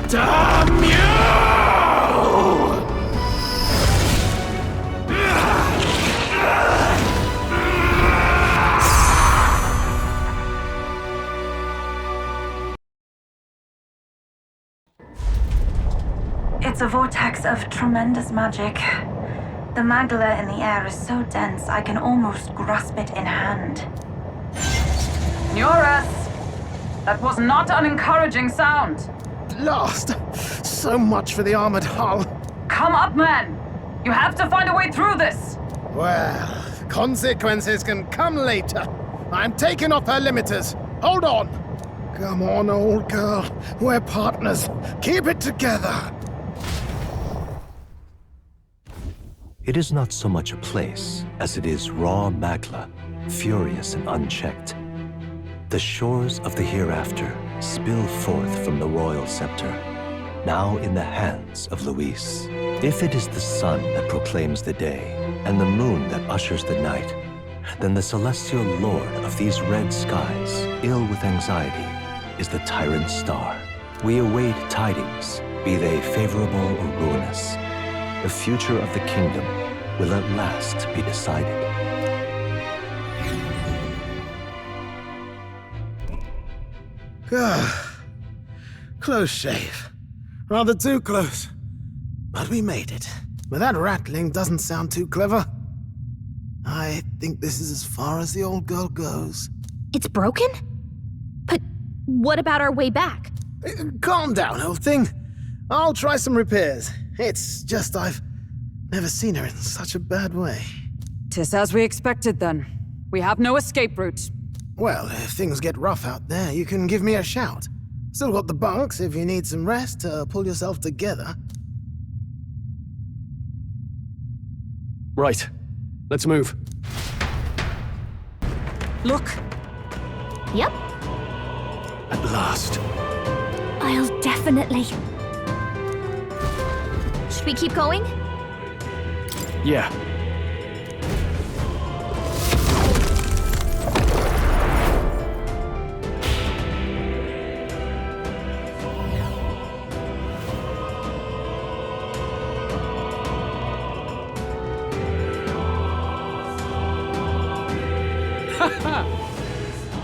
Damn you! It's a vortex of tremendous magic. The magla in the air is so dense I can almost grasp it in hand. Eurus! That was not an encouraging sound. Blast! So much for the armored hull. Come up, man! You have to find a way through this! Well, consequences can come later. I'm taking off her limiters. Hold on! Come on, old girl. We're partners. Keep it together. It is not so much a place as it is raw magla, furious and unchecked. The shores of the hereafter spill forth from the royal scepter, now in the hands of Luis. If it is the sun that proclaims the day, and the moon that ushers the night, then the celestial lord of these red skies, ill with anxiety, is the tyrant star. We await tidings, be they favorable or ruinous. The future of the kingdom will at last be decided. Close shave. Rather too close. But we made it. But that rattling doesn't sound too clever. I think this is as far as the old girl goes. It's broken? But what about our way back? Calm down, old thing. I'll try some repairs. It's just I've never seen her in such a bad way. 'Tis as we expected then. We have no escape route. Well, if things get rough out there, you can give me a shout. Still got the bunks if you need some rest to pull yourself together. Right. Let's move. Look, Yep, At last. I'll definitely. Should we keep going? Yeah.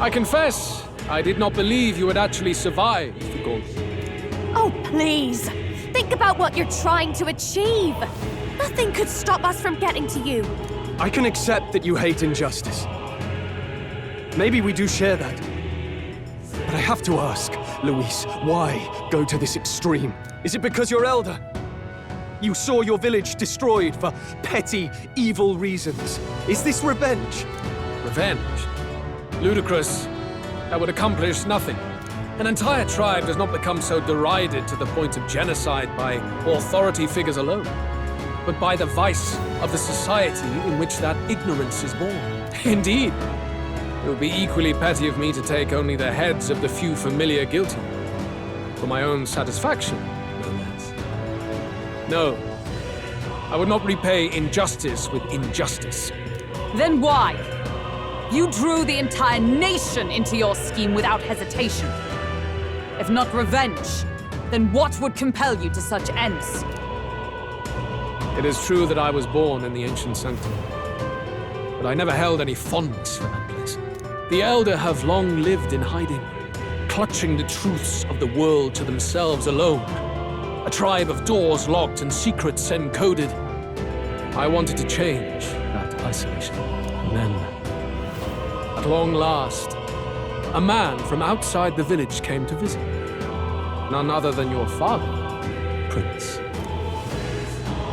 I confess, I did not believe you would actually survive the gauntlet. Oh, please! Think about what you're trying to achieve! Nothing could stop us from getting to you. I can accept that you hate injustice. Maybe we do share that. But I have to ask, Luis, why go to this extreme? Is it because you're elder? You saw your village destroyed for petty, evil reasons. Is this revenge? Revenge? Ludicrous. That would accomplish nothing. An entire tribe does not become so derided to the point of genocide by authority figures alone, but by the vice of the society in which that ignorance is born. Indeed, it would be equally petty of me to take only the heads of the few familiar guilty, for my own satisfaction, no less. No, I would not repay injustice with injustice. then why? You drew the entire nation into your scheme without hesitation. If not revenge, then what would compel you to such ends? It is true that I was born in the ancient sanctum, but I never held any fondness for that place. The Elder have long lived in hiding, clutching the truths of the world to themselves alone. A tribe of doors locked and secrets encoded. I wanted to change that isolation. And then, at long last, a man from outside the village came to visit. None other than your father, Prince.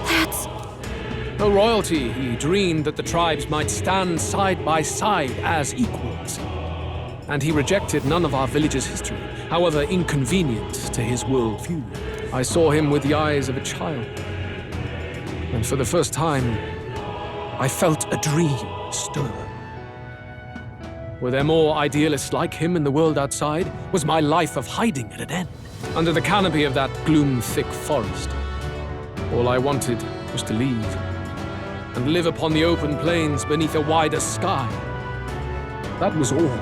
That's... No royalty, he dreamed that the tribes might stand side by side as equals. And he rejected none of our village's history, however inconvenient to his worldview. I saw him with the eyes of a child. And for the first time, I felt a dream stir. Were there more idealists like him in the world outside? Was my life of hiding at an end? Under the canopy of that gloom-thick forest, all I wanted was to leave and live upon the open plains beneath a wider sky. That was all.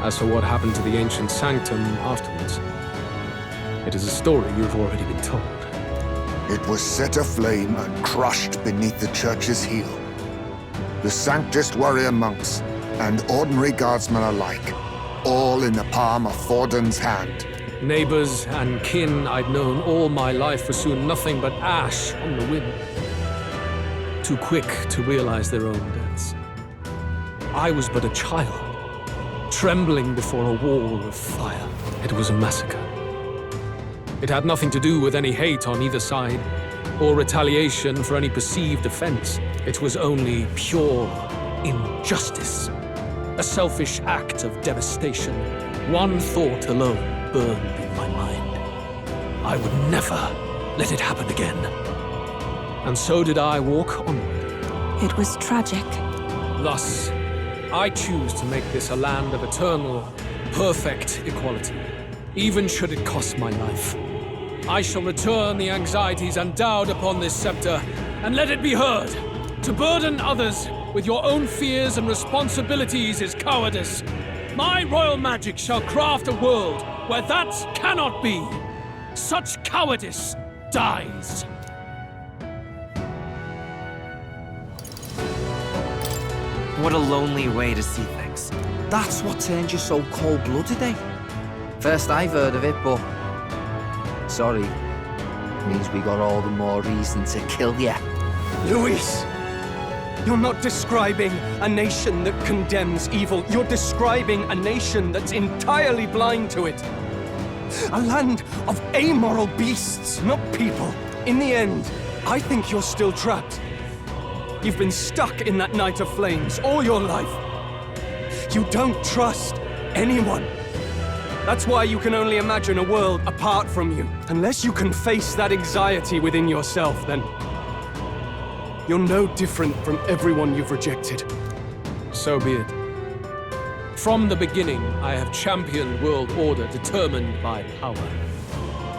As for what happened to the ancient sanctum afterwards, It is a story you have already been told. It was set aflame and crushed beneath the church's heel. The Sanctist warrior monks and ordinary guardsmen alike, all in the palm of Forden's hand. Neighbors and kin I'd known all my life were soon nothing but ash on the wind. Too quick to realize their own deaths. I was but a child, trembling before a wall of fire. It was a massacre. It had nothing to do with any hate on either side, or retaliation for any perceived offense. It was only pure injustice. A selfish act of devastation. One thought alone burned in my mind. I would never let it happen again. And so did I walk onward. It was tragic. Thus, I choose to make this a land of eternal, perfect equality, even should it cost my life. I shall return the anxieties endowed upon this scepter, and let it be heard. To burden others with your own fears and responsibilities is cowardice. My royal magic shall craft a world where that cannot be. Such cowardice dies. What a lonely way to see things. That's what turned you so cold-blooded, eh? First I've heard of it, but... Sorry. Means we got all the more reason to kill you. Luis! You're not describing a nation that condemns evil. You're describing a nation that's entirely blind to it. A land of amoral beasts, not people. In the end, I think you're still trapped. You've been stuck in that night of flames all your life. You don't trust anyone. That's why you can only imagine a world apart from you. Unless you can face that anxiety within yourself, then you're no different from everyone you've rejected. So be it. From the beginning, I have championed world order determined by power.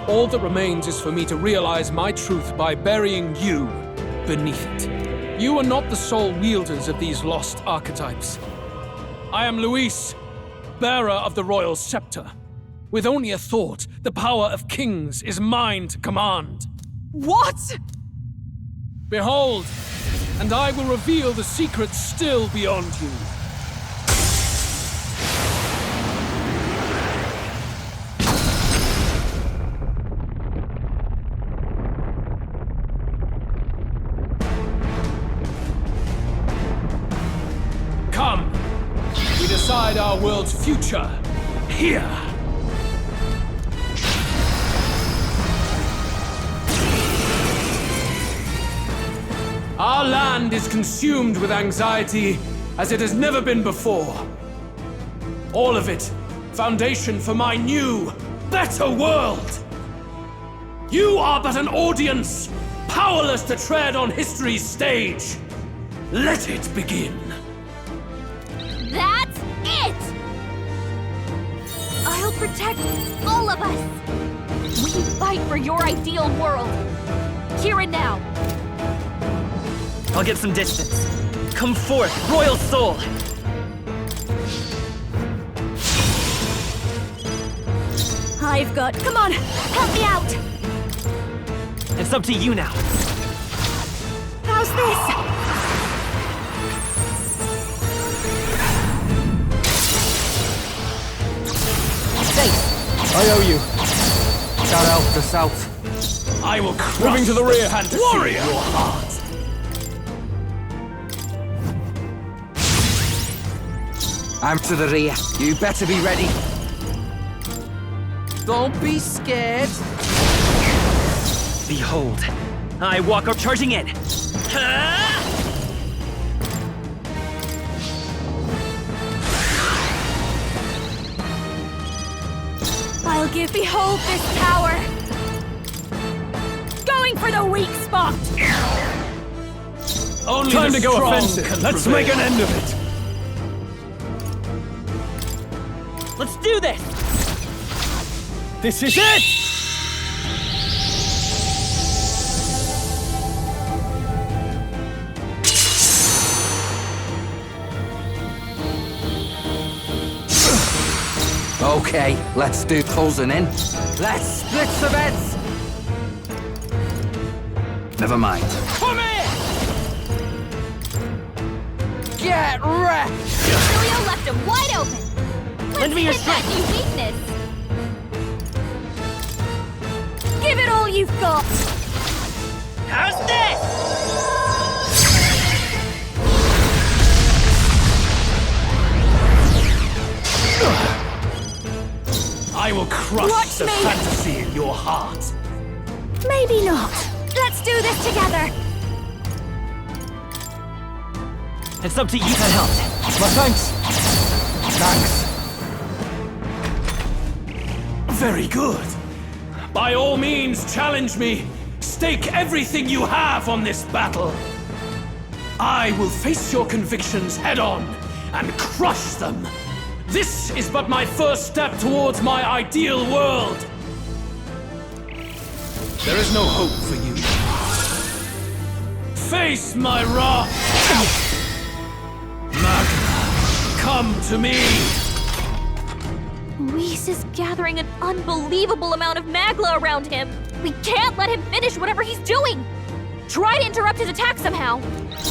All that remains is for me to realize my truth by burying you beneath it. You are not the sole wielders of these lost archetypes. I am Luis, bearer of the royal scepter. With only a thought, the power of kings is mine to command. What? Behold, and I will reveal the secrets still beyond you. Come, we decide our world's future here. Our land is consumed with anxiety as it has never been before. All of it, foundation for my new, better world. You are but an audience, powerless to tread on history's stage. Let it begin. That's it! I'll protect all of us. We fight for your ideal world. Here and now. I'll get some distance. Come forth, royal soul! I've got... Come on, help me out! It's up to you now. How's this? Thanks. I owe you. That helped us out. I will crush Moving to the rear. fantasy Warrior! of your heart. I'm to the rear. You better be ready. Don't be scared. Behold, I walk up charging in. I'll give Behold this power. Going for the weak spot. Only Time the to go strong offensive. can Let's prevail. make an end of it. Let's do this! This is it! Okay, let's do closing in. Let's split the beds! Never mind. Come here! Get wrecked! Julio left him wide open. Lend me your Let's hit that strength. new weakness. Give it all you've got! How's this? I will crush Watch the me. fantasy in your heart. Maybe not. Let's do this together. It's up to you to help. My thanks. Thanks. Very good. By all means, challenge me. Stake everything you have on this battle. I will face your convictions head on and crush them. This is but my first step towards my ideal world. There is no hope for you. Face my wrath. Magna, come to me. Luis is gathering an unbelievable amount of Magla around him. We can't let him finish whatever he's doing. Try to interrupt his attack somehow.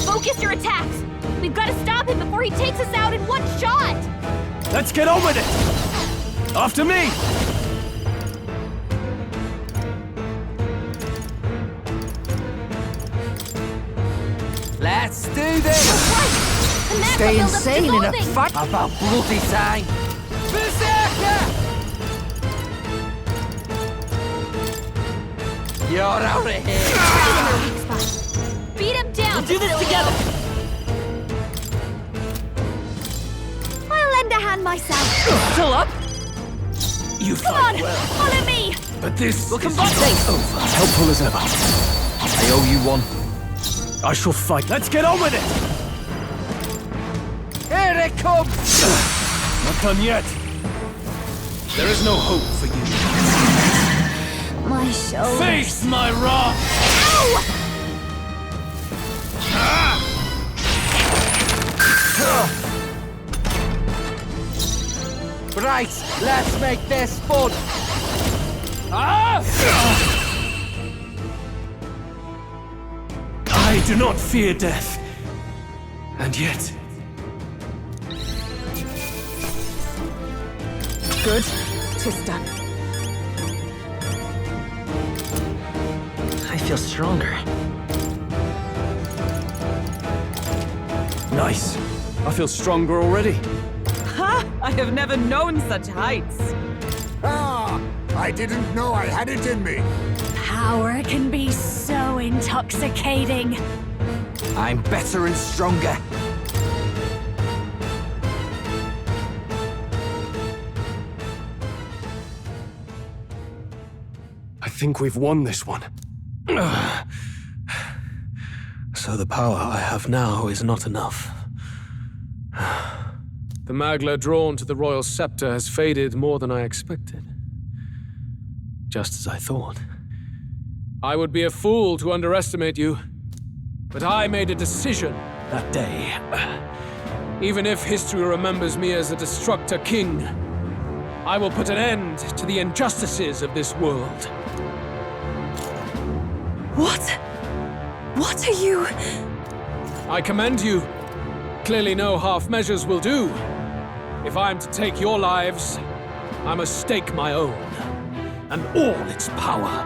Focus your attacks. We've got to stop him before he takes us out in one shot. Let's get on with it. After me. Let's do this! Right! The Magma Stay buildup is insane in a dissolving. fight about bloody time! Berserker! You're out of here! Right in their weak spot. Beat him down. We'll do this Julio. together. I'll lend a hand myself. Still up? You Come fight on, well, follow me. but this We'll is combine not things. over. Helpful as ever. I owe you one. I shall fight. Let's get on with it. Here it comes! Not done yet. There is no hope for you. My shoulder. Face my wrath. Right, let's make this fun! I do not fear death. And yet, Good. 'Tis done. I feel stronger. Nice. I feel stronger already. Ha! I have never known such heights. Ah, I didn't know I had it in me. Power can be so intoxicating. I'm better and stronger. I think we've won this one. So the power I have now is not enough. the Magla drawn to the royal scepter has faded more than I expected. Just as I thought. I would be a fool to underestimate you, but I made a decision that day. Even if history remembers me as a destructor king, I will put an end to the injustices of this world. What? What are you? I commend you. Clearly no half measures will do. If I am to take your lives, I must stake my own, and all its power.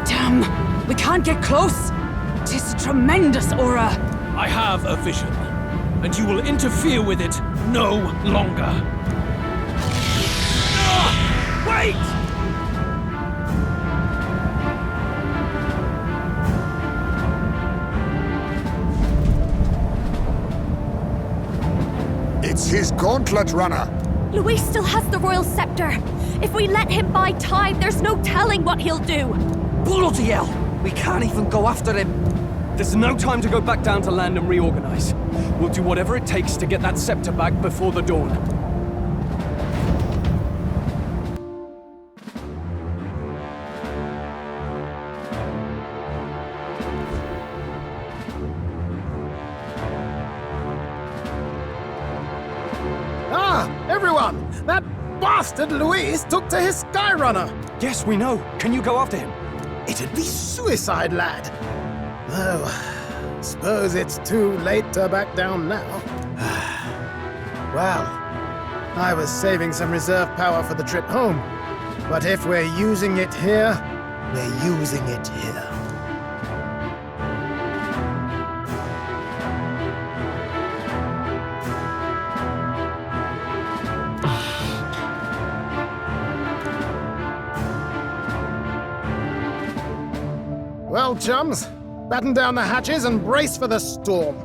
Damn! We can't get close! 'Tis a tremendous aura! I have a vision, and you will interfere with it no longer. Wait! It's his gauntlet runner. Luis still has the royal scepter. If we let him buy time, there's no telling what he'll do. Bloody hell! We can't even go after him. There's no time to go back down to land and reorganize. We'll do whatever it takes to get that scepter back before the dawn. Ah! everyone! That bastard Luis took to his Skyrunner! Yes, we know. Can you go after him? It'd be suicide, lad. Though, suppose it's too late to back down now. Well, I was saving some reserve power for the trip home. But if we're using it here, we're using it here. Well, chums, batten down the hatches and brace for the storm.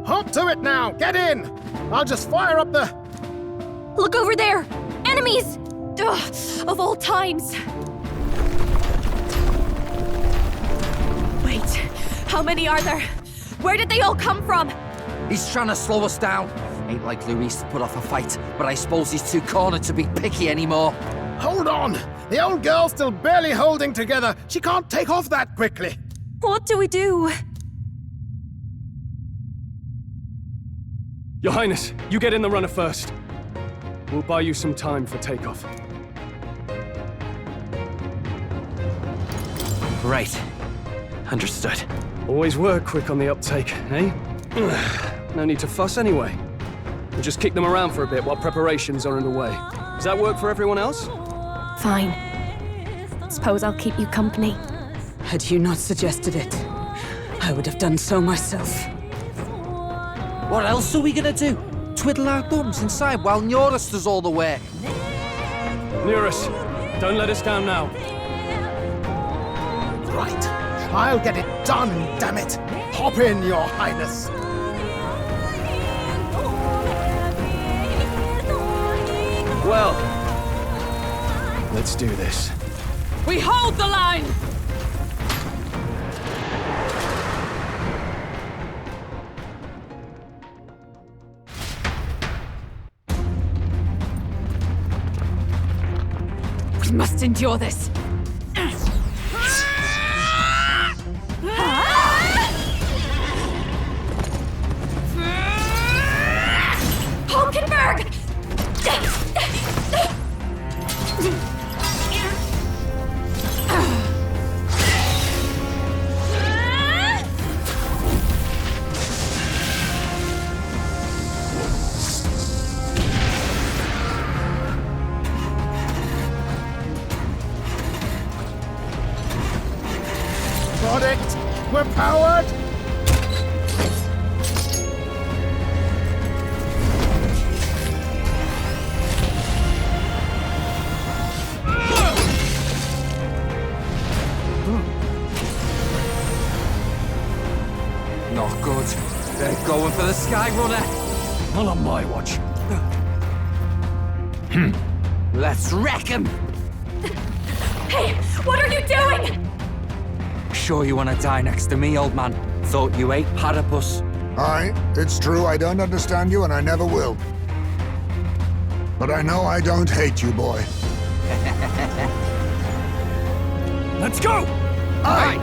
Hop to it now! Get in! I'll just fire up the... Look over there! Enemies! Ugh, of all times! Wait, how many are there? Where did they all come from? He's trying to slow us down. Ain't like Luis to put off a fight, but I suppose he's too cornered to be picky anymore. Hold on! The old girl's still barely holding together. She can't take off that quickly. What do we do? Your Highness, you get in the runner first. We'll buy you some time for takeoff. Right. Understood. Always were quick on the uptake, eh? No need to fuss anyway. We'll just kick them around for a bit while preparations are underway. Does that work for everyone else? Fine. Suppose I'll keep you company. Had you not suggested it, I would have done so myself. What else are we gonna do? Twiddle our thumbs inside while Norris does all the work. Nearest, don't let us down now. Right. I'll get it done, damn it! Hop in, Your Highness! Well, let's do this. We hold the line! We must endure this. Hulkenberg! Got it! We're powered! Not good. They're going for the Skyrunner. Not on my watch. Let's wreck him! Hey, what are you doing? Sure you want to die next to me, old man? Thought you ate platypus. Aye, it's true I don't understand you and I never will. But I know I don't hate you, boy. Let's go! Aye!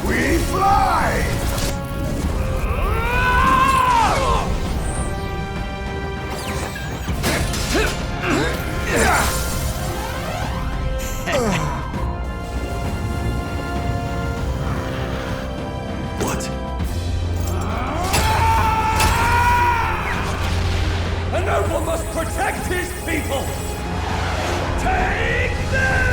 We fly! What? A noble must protect his people! Take this!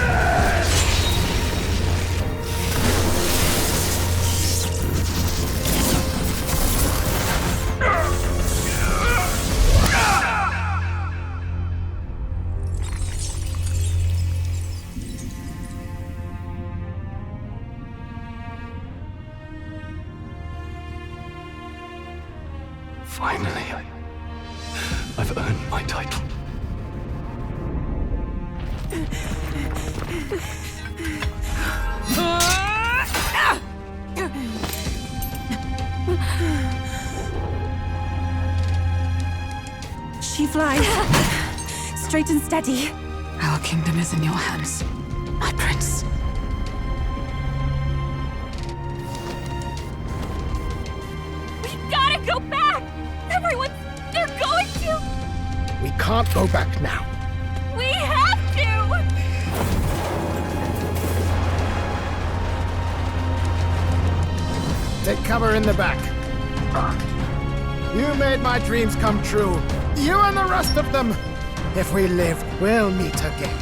Finally, I've earned my title. fly. Straight and steady. Our kingdom is in your hands, my prince. We gotta go back! Everyone, they're going to! We can't go back now. We have to! Take cover in the back. You made my dreams come true. You and the rest of them. If we live, we'll meet again.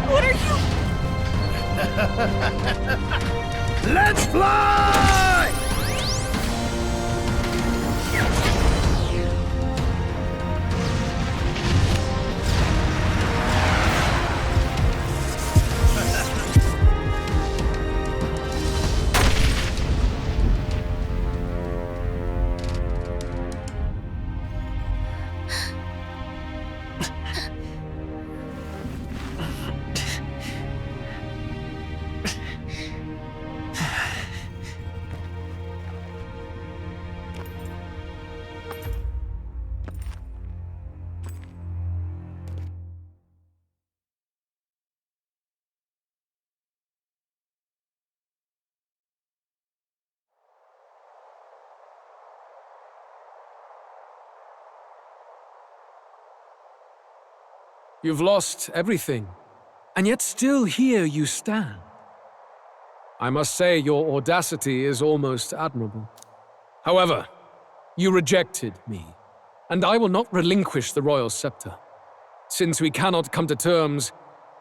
What are you? Let's fly! You've lost everything, and yet still here you stand. I must say your audacity is almost admirable. However, you rejected me, and I will not relinquish the royal scepter. Since we cannot come to terms,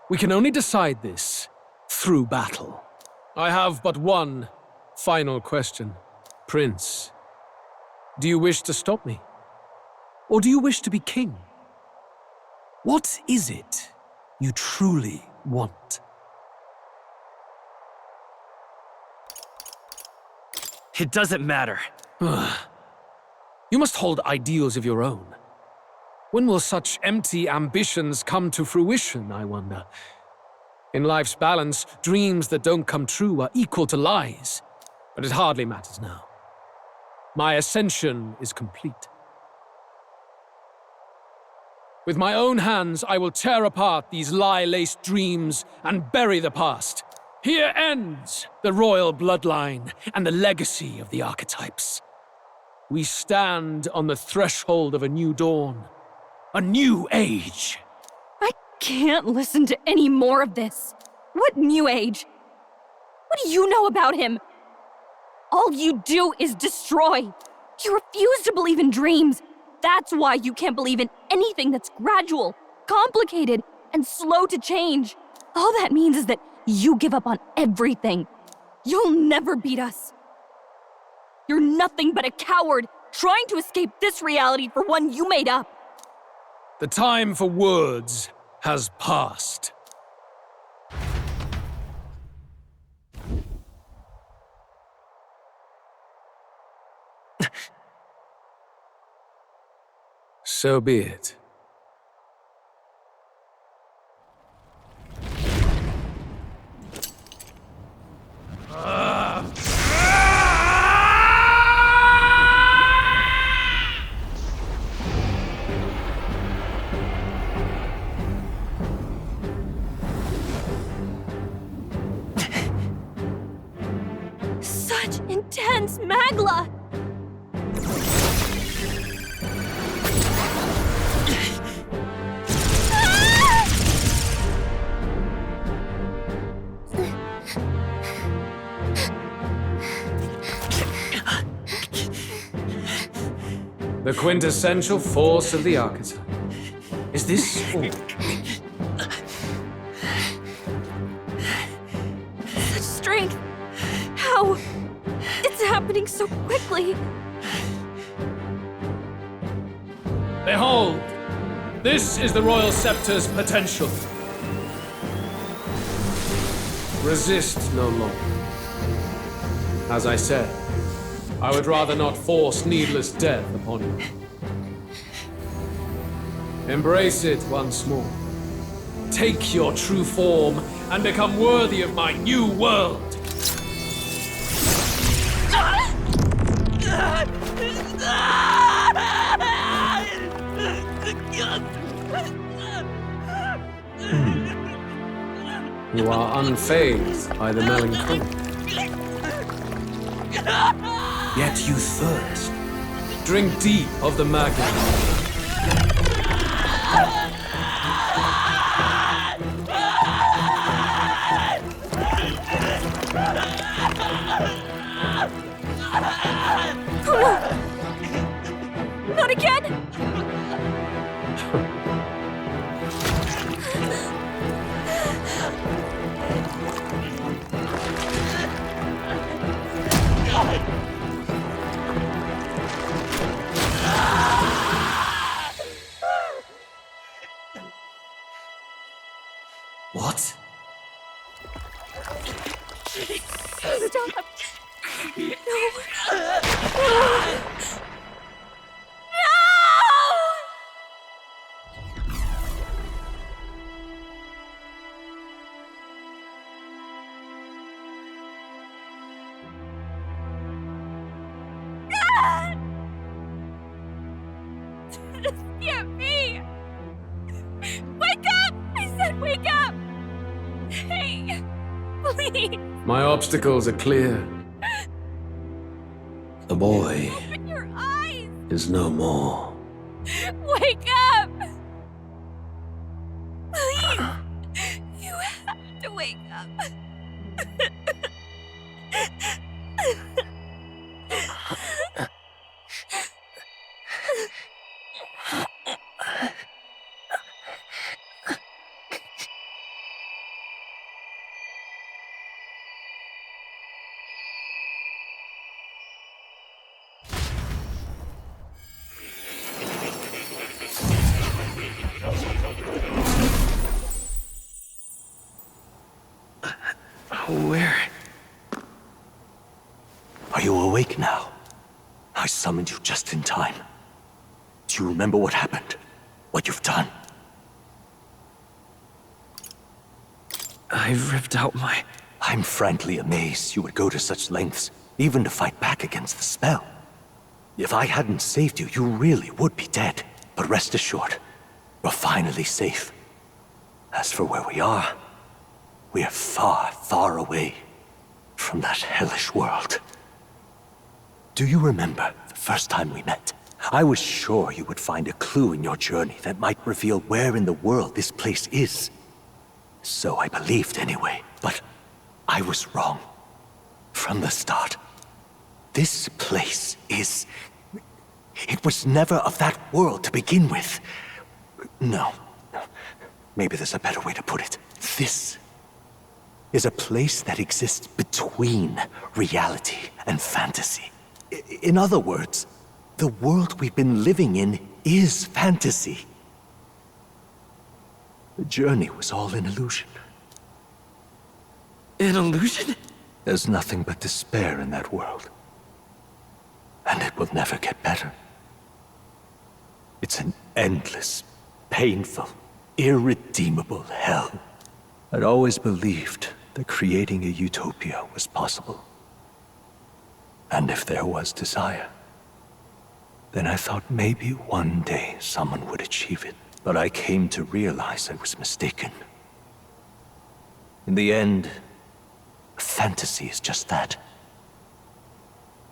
we can only decide this through battle. I have but one final question. Prince, do you wish to stop me? Or do you wish to be king? What is it you truly want? It doesn't matter. You must hold ideals of your own. When will such empty ambitions come to fruition, I wonder? In life's balance, dreams that don't come true are equal to lies. But it hardly matters now. My ascension is complete. With my own hands, I will tear apart these lie-laced dreams and bury the past. Here ends the royal bloodline and the legacy of the archetypes. We stand on the threshold of a new dawn, a new age. I can't listen to any more of this. What new age? What do you know about him? All you do is destroy. You refuse to believe in dreams. That's why you can't believe in anything that's gradual, complicated, and slow to change. All that means is that you give up on everything. You'll never beat us. You're nothing but a coward trying to escape this reality for one you made up. The time for words has passed. So be it. Such intense magla! The quintessential force of the archetype. Is this all? Such strength! How? It's happening so quickly! Behold! This is the Royal Scepter's potential. Resist no longer. As I said, I would rather not force needless death upon you. Embrace it once more. Take your true form and become worthy of my new world. You are unfazed by the melancholy. Yet you thirst. Drink deep of the magma. Not again! What? Stop! Can't be! Wake up! I said wake up! Hey, please, My obstacles are clear. The boy open your eyes! is no more. Wake up! Please! You have to wake up. Where? Are you awake now? I summoned you just in time. Do you remember what happened? What you've done? I ripped out my... I'm frankly amazed you would go to such lengths, even to fight back against the spell. If I hadn't saved you, you really would be dead. But rest assured, we're finally safe. As for where we are, we are far, far away from that hellish world. Do you remember the first time we met? I was sure you would find a clue in your journey that might reveal where in the world this place is. So I believed anyway, but I was wrong. From the start. This place is... It was never of that world to begin with. No. Maybe there's a better way to put it. This is a place that exists between reality and fantasy. In other words, the world we've been living in is fantasy. The journey was all an illusion. An illusion? There's nothing but despair in that world. And it will never get better. It's an endless, painful, irredeemable hell. I'd always believed that creating a utopia was possible. And if there was desire, then I thought maybe one day someone would achieve it. But I came to realize I was mistaken. In the end, a fantasy is just that.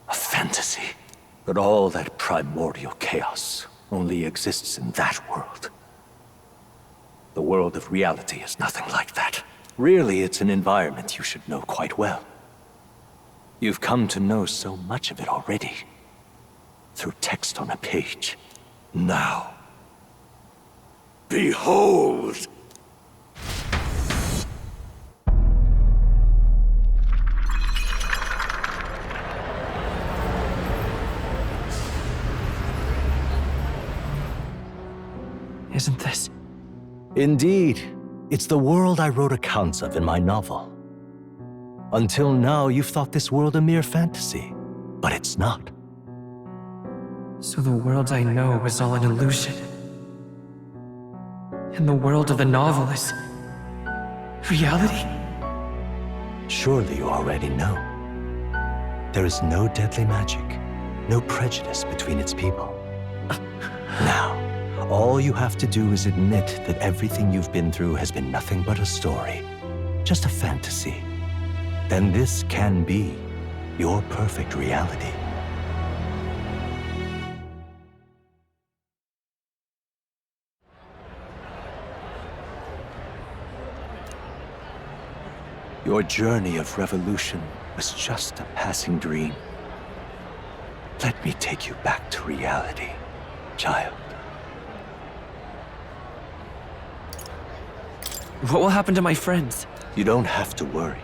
A fantasy. But all that primordial chaos only exists in that world. The world of reality is nothing like that. Really, it's an environment you should know quite well. You've come to know so much of it already. Through text on a page. Now, behold! Isn't this? Indeed. It's the world I wrote accounts of in my novel. Until now, you've thought this world a mere fantasy. But it's not. So the world I know is all an illusion. And the world of the novel is... reality? Surely you already know. There is no deadly magic, no prejudice between its people. Now, all you have to do is admit that everything you've been through has been nothing but a story. just a fantasy, then this can be your perfect reality. Your journey of revolution was just a passing dream. Let me take you back to reality, child. What will happen to my friends? You don't have to worry.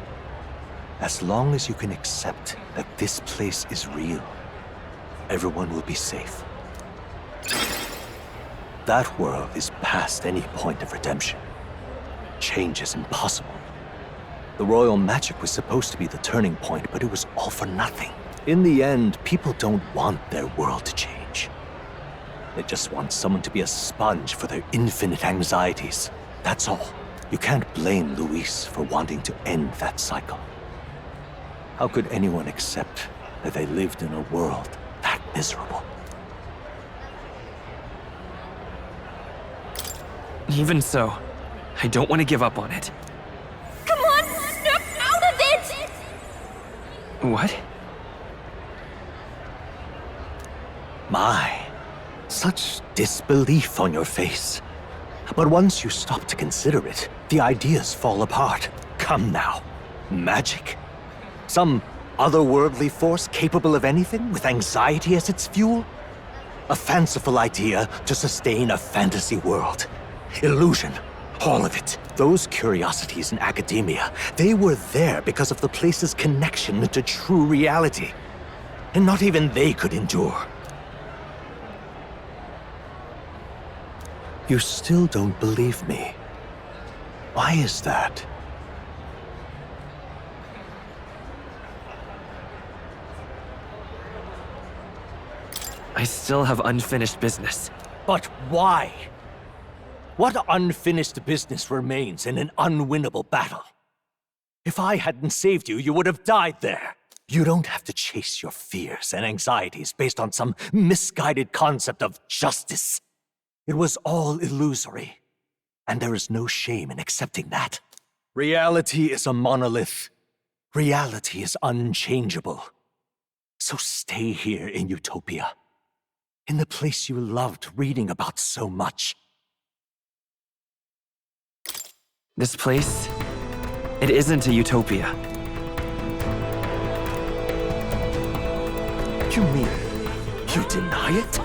As long as you can accept that this place is real, everyone will be safe. That world is past any point of redemption. Change is impossible. The royal magic was supposed to be the turning point, but it was all for nothing. In the end, people don't want their world to change. They just want someone to be a sponge for their infinite anxieties. That's all. You can't blame Luis for wanting to end that cycle. How could anyone accept that they lived in a world that miserable? Even so, I don't want to give up on it. Come on, snap out of it! What? My, such disbelief on your face. But once you stop to consider it, the ideas fall apart. Come now. Magic? Some otherworldly force capable of anything, with anxiety as its fuel? A fanciful idea to sustain a fantasy world. Illusion. All of it. Those curiosities in academia, they were there because of the place's connection to true reality. And not even they could endure. You still don't believe me. Why is that? I still have unfinished business. But why? What unfinished business remains in an unwinnable battle? If I hadn't saved you, you would have died there. You don't have to chase your fears and anxieties based on some misguided concept of justice. It was all illusory, and there is no shame in accepting that. Reality is a monolith. Reality is unchangeable. So stay here in Utopia, in the place you loved reading about so much. This place, it isn't a utopia. You mean you deny it?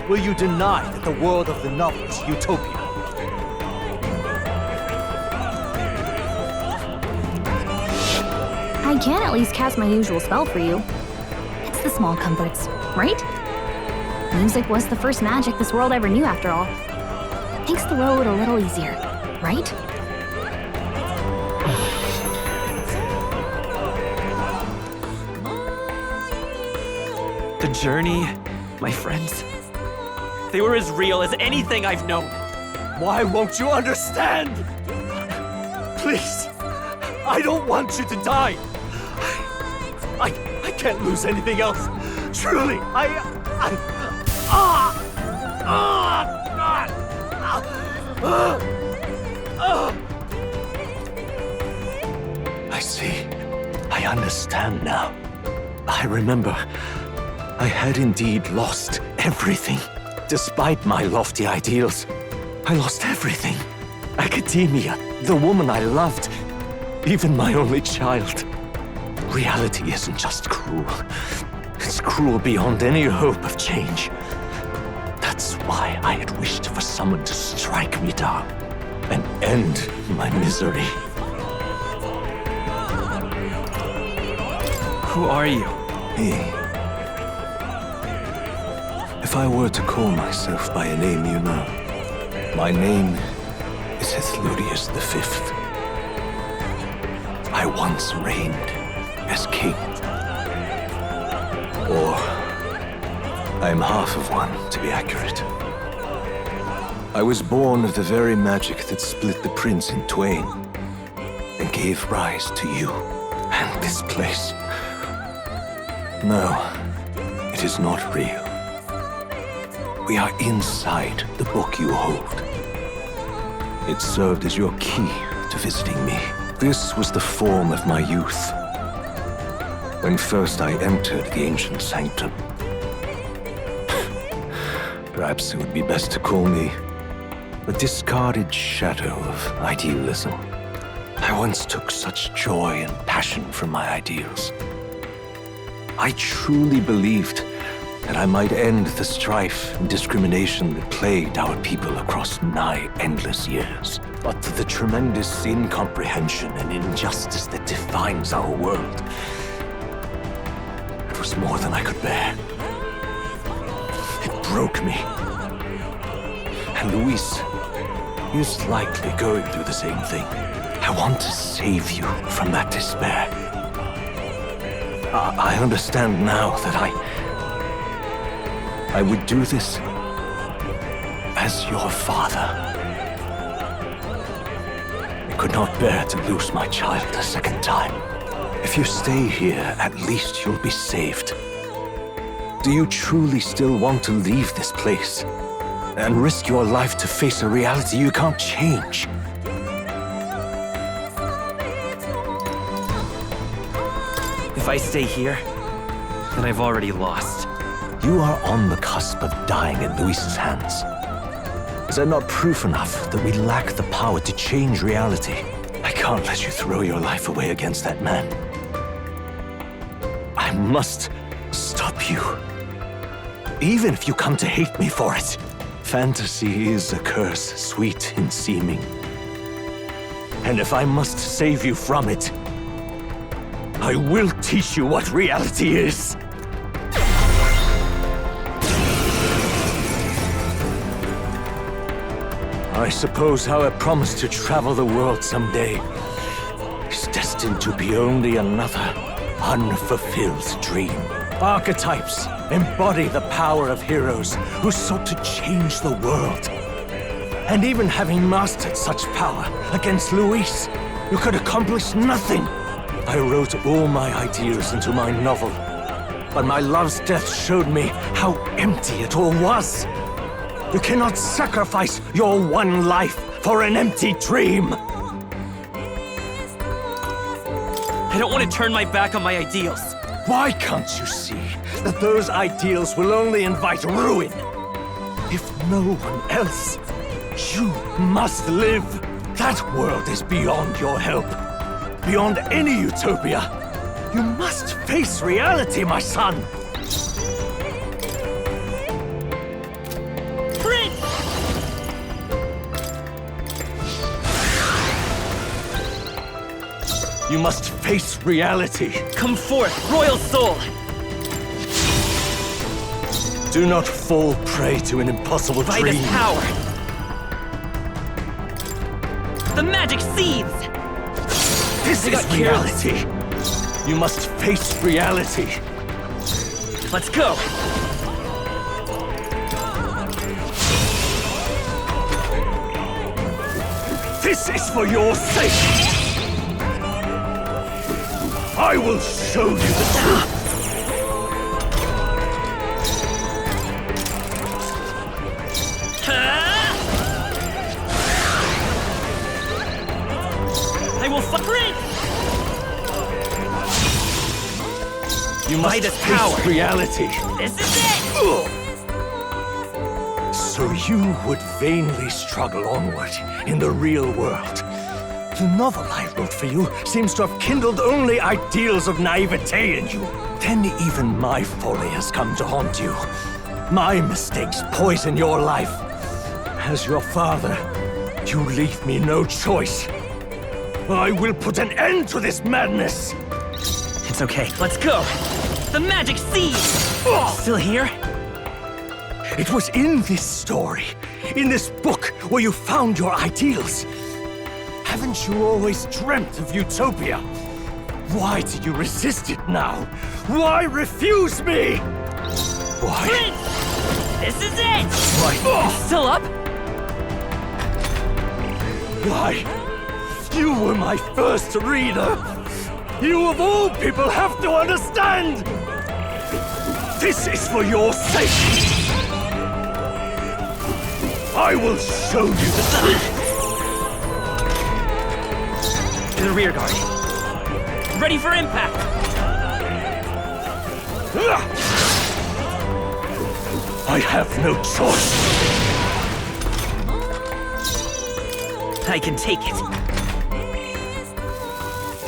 Will you deny that the world of the novel is utopia? I can at least cast my usual spell for you. It's the small comforts, right? Music was the first magic this world ever knew, after all. Makes the road a little easier, right? The journey, my friends, they were as real as anything I've known. Why won't you understand? Please, I don't want you to die. I can't lose anything else. Truly, I see. I understand now. I remember. I had indeed lost everything. Despite my lofty ideals, I lost everything. Academia, the woman I loved, even my only child. Reality isn't just cruel. It's cruel beyond any hope of change. That's why I had wished for someone to strike me down and end my misery. Who are you? Me. If I were to call myself by a name you know, my name is Ethludius V. I once reigned as king. Or, I'm half of one, to be accurate. I was born of the very magic that split the prince in twain and gave rise to you and this place. No, it is not real. We are inside the book you hold. It served as your key to visiting me. This was the form of my youth, when first I entered the ancient sanctum. Perhaps it would be best to call me a discarded shadow of idealism. I once took such joy and passion from my ideals. I truly believed that I might end the strife and discrimination that plagued our people across nigh endless years. But the tremendous incomprehension and injustice that defines our world, it was more than I could bear. It broke me. And Luis is likely going through the same thing. I want to save you from that despair. I understand now that I would do this as your father. I could not bear to lose my child a second time. If you stay here, at least you'll be saved. Do you truly still want to leave this place and risk your life to face a reality you can't change? If I stay here, then I've already lost. You are on the cusp of dying in Luis's hands. Is that not proof enough that we lack the power to change reality? I can't let you throw your life away against that man. I must stop you. Even if you come to hate me for it. Fantasy is a curse, sweet in seeming. And if I must save you from it, I will teach you what reality is. I suppose our promise to travel the world someday is destined to be only another unfulfilled dream. Archetypes embody the power of heroes who sought to change the world. And even having mastered such power against Luis, you could accomplish nothing. I wrote all my ideas into my novel, but my love's death showed me how empty it all was. You cannot sacrifice your one life for an empty dream. I don't want to turn my back on my ideals. Why can't you see that those ideals will only invite ruin? If no one else, you must live. That world is beyond your help. Beyond any utopia. You must face reality, my son. You must face reality. Come forth, royal soul! Do not fall prey to an impossible By dream. this power! The magic seeds! This is reality. You must face reality. Let's go! This is for your sake. I will show you the truth. I will fight. You must face reality. This is it! So you would vainly struggle onward in the real world. The novel I wrote for you seems to have kindled only ideals of naivete in you. Then even my folly has come to haunt you. My mistakes poison your life. As your father, you leave me no choice. I will put an end to this madness. It's okay. Let's go. The magic seed! Still here? It was in this story, in this book, where you found your ideals. Haven't you always dreamt of utopia? Why do you resist it now? Why refuse me? Why? Prince! This is it! Why? Still up? Why? You were my first reader. You of all people have to understand. This is for your sake. I will show you the truth. to the rear guard. Ready for impact! I have no choice. I can take it.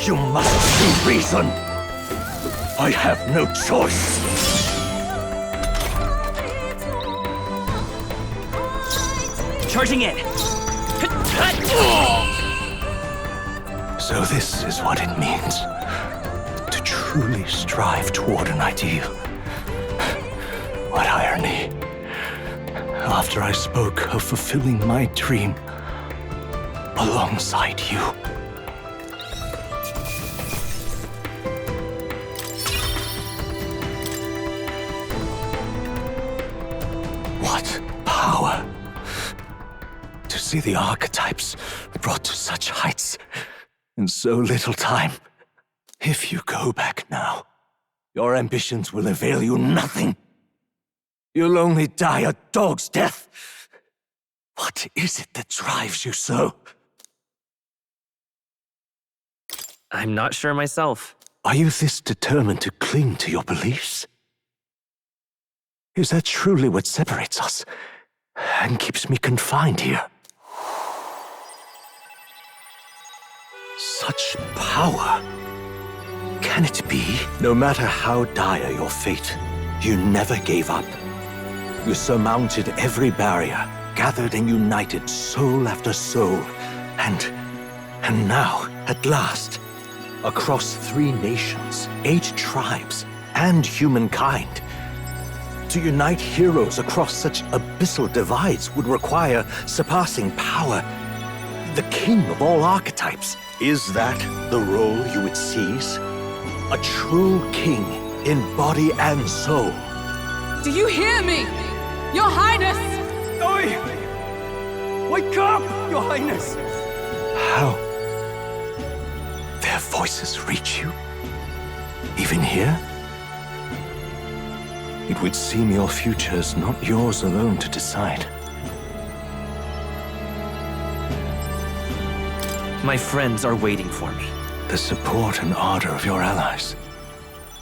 You must see reason. I have no choice. Charging in. So this is what it means to truly strive toward an ideal. What irony. After I spoke of fulfilling my dream alongside you. What power to see the archetypes brought to such heights in so little time. If you go back now, your ambitions will avail you nothing. You'll only die a dog's death. What is it that drives you so? I'm not sure myself. Are you this determined to cling to your beliefs? Is that truly what separates us and keeps me confined here? Such power. Can it be? No matter how dire your fate, you never gave up. You surmounted every barrier, gathered and united soul after soul, and now, at last, across 3 nations, 8 tribes, and humankind, to unite heroes across such abyssal divides would require surpassing power. The king of all archetypes. Is that the role you would seize? A true king in body and soul. Do you hear me? Your Highness! Oi! Wake up, Your Highness! How? Their voices reach you? Even here? It would seem your future is not yours alone to decide. My friends are waiting for me. The support and ardor of your allies.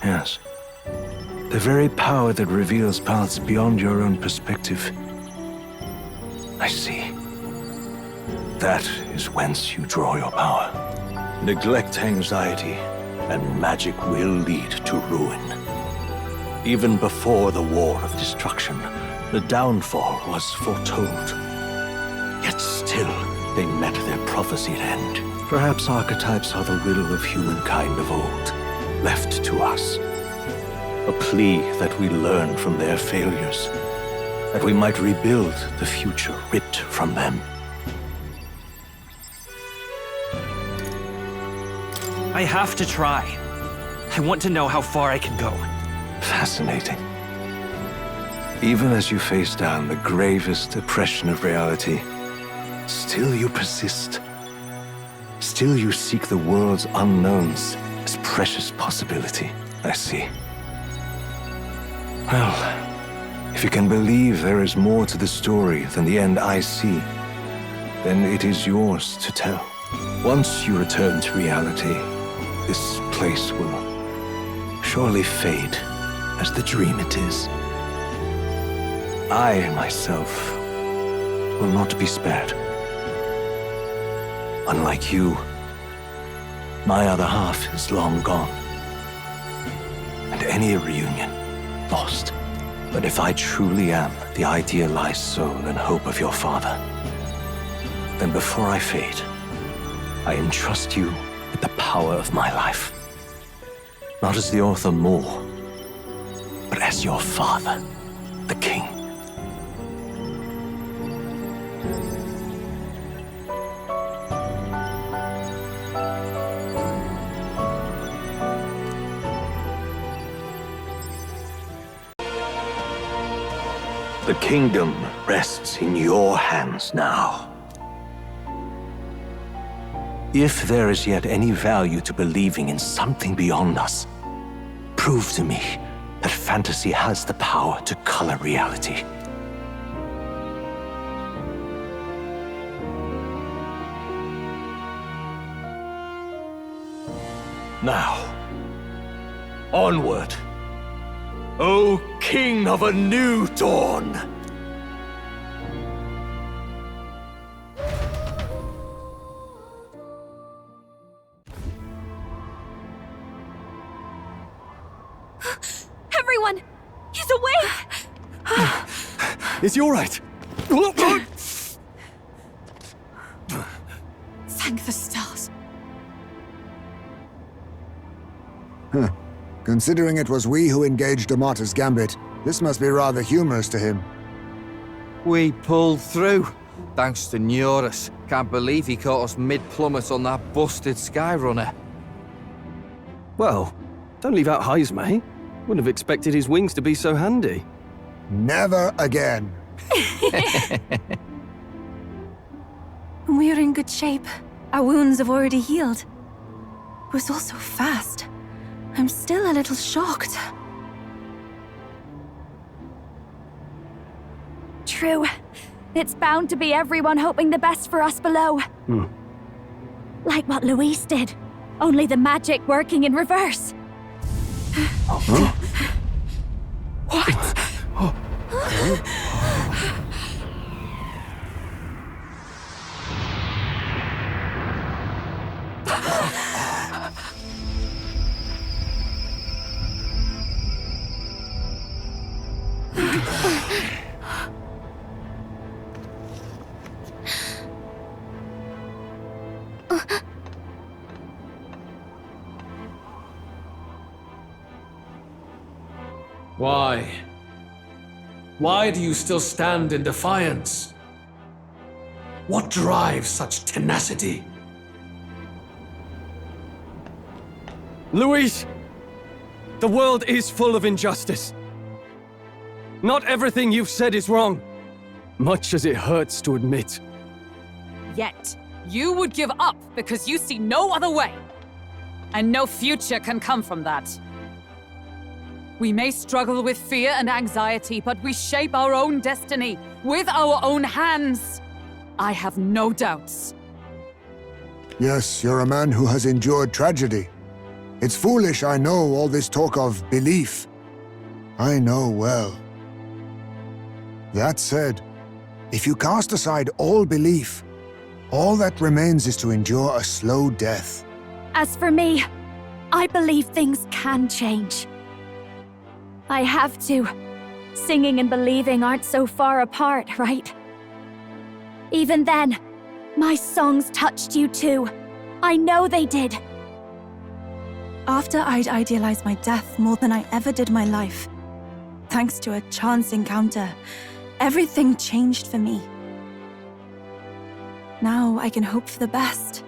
Yes. The very power that reveals paths beyond your own perspective. I see. That is whence you draw your power. Neglect anxiety, and magic will lead to ruin. Even before the war of destruction, the downfall was foretold. Yet still, they met their prophesied end. Perhaps archetypes are the will of humankind of old, left to us. A plea that we learn from their failures, that we might rebuild the future ripped from them. I have to try. I want to know how far I can go. Fascinating. Even as you face down the gravest oppression of reality, still you persist. Still you seek the world's unknowns as precious possibility. I see. Well, if you can believe there is more to the story than the end I see, then it is yours to tell. Once you return to reality, this place will surely fade as the dream it is. I, myself, will not be spared. Unlike you, my other half is long gone. And any reunion, lost. But if I truly am the idealized soul and hope of your father, then before I fade, I entrust you with the power of my life. Not as the author more, but as your father, the king. The kingdom rests in your hands now. If there is yet any value to believing in something beyond us, prove to me that fantasy has the power to color reality. Now, onward, O King of a new dawn! Everyone! He's awake! Is he all right? Thank the stars. Considering it was we who engaged Amata's gambit, this must be rather humorous to him. We pulled through, thanks to Neurus. Can't believe he caught us mid-plummet on that busted Skyrunner. Well, don't leave out Heismay. Wouldn't have expected his wings to be so handy. Never again. We're in good shape. Our wounds have already healed. It was all so fast. I'm still a little shocked. True. It's bound to be everyone hoping the best for us below. Like what Luis did. Only the magic working in reverse. What? Why? Why do you still stand in defiance? What drives such tenacity? Luis! The world is full of injustice. Not everything you've said is wrong, much as it hurts to admit. Yet, you would give up because you see no other way. And no future can come from that. We may struggle with fear and anxiety, but we shape our own destiny with our own hands. I have no doubts. Yes, you're a man who has endured tragedy. It's foolish, I know, all this talk of belief. I know well. That said, if you cast aside all belief, all that remains is to endure a slow death. As for me, I believe things can change. I have to. Singing and believing aren't so far apart, right? Even then, my songs touched you too. I know they did. After I'd idealized my death more than I ever did my life, thanks to a chance encounter, everything changed for me. Now I can hope for the best,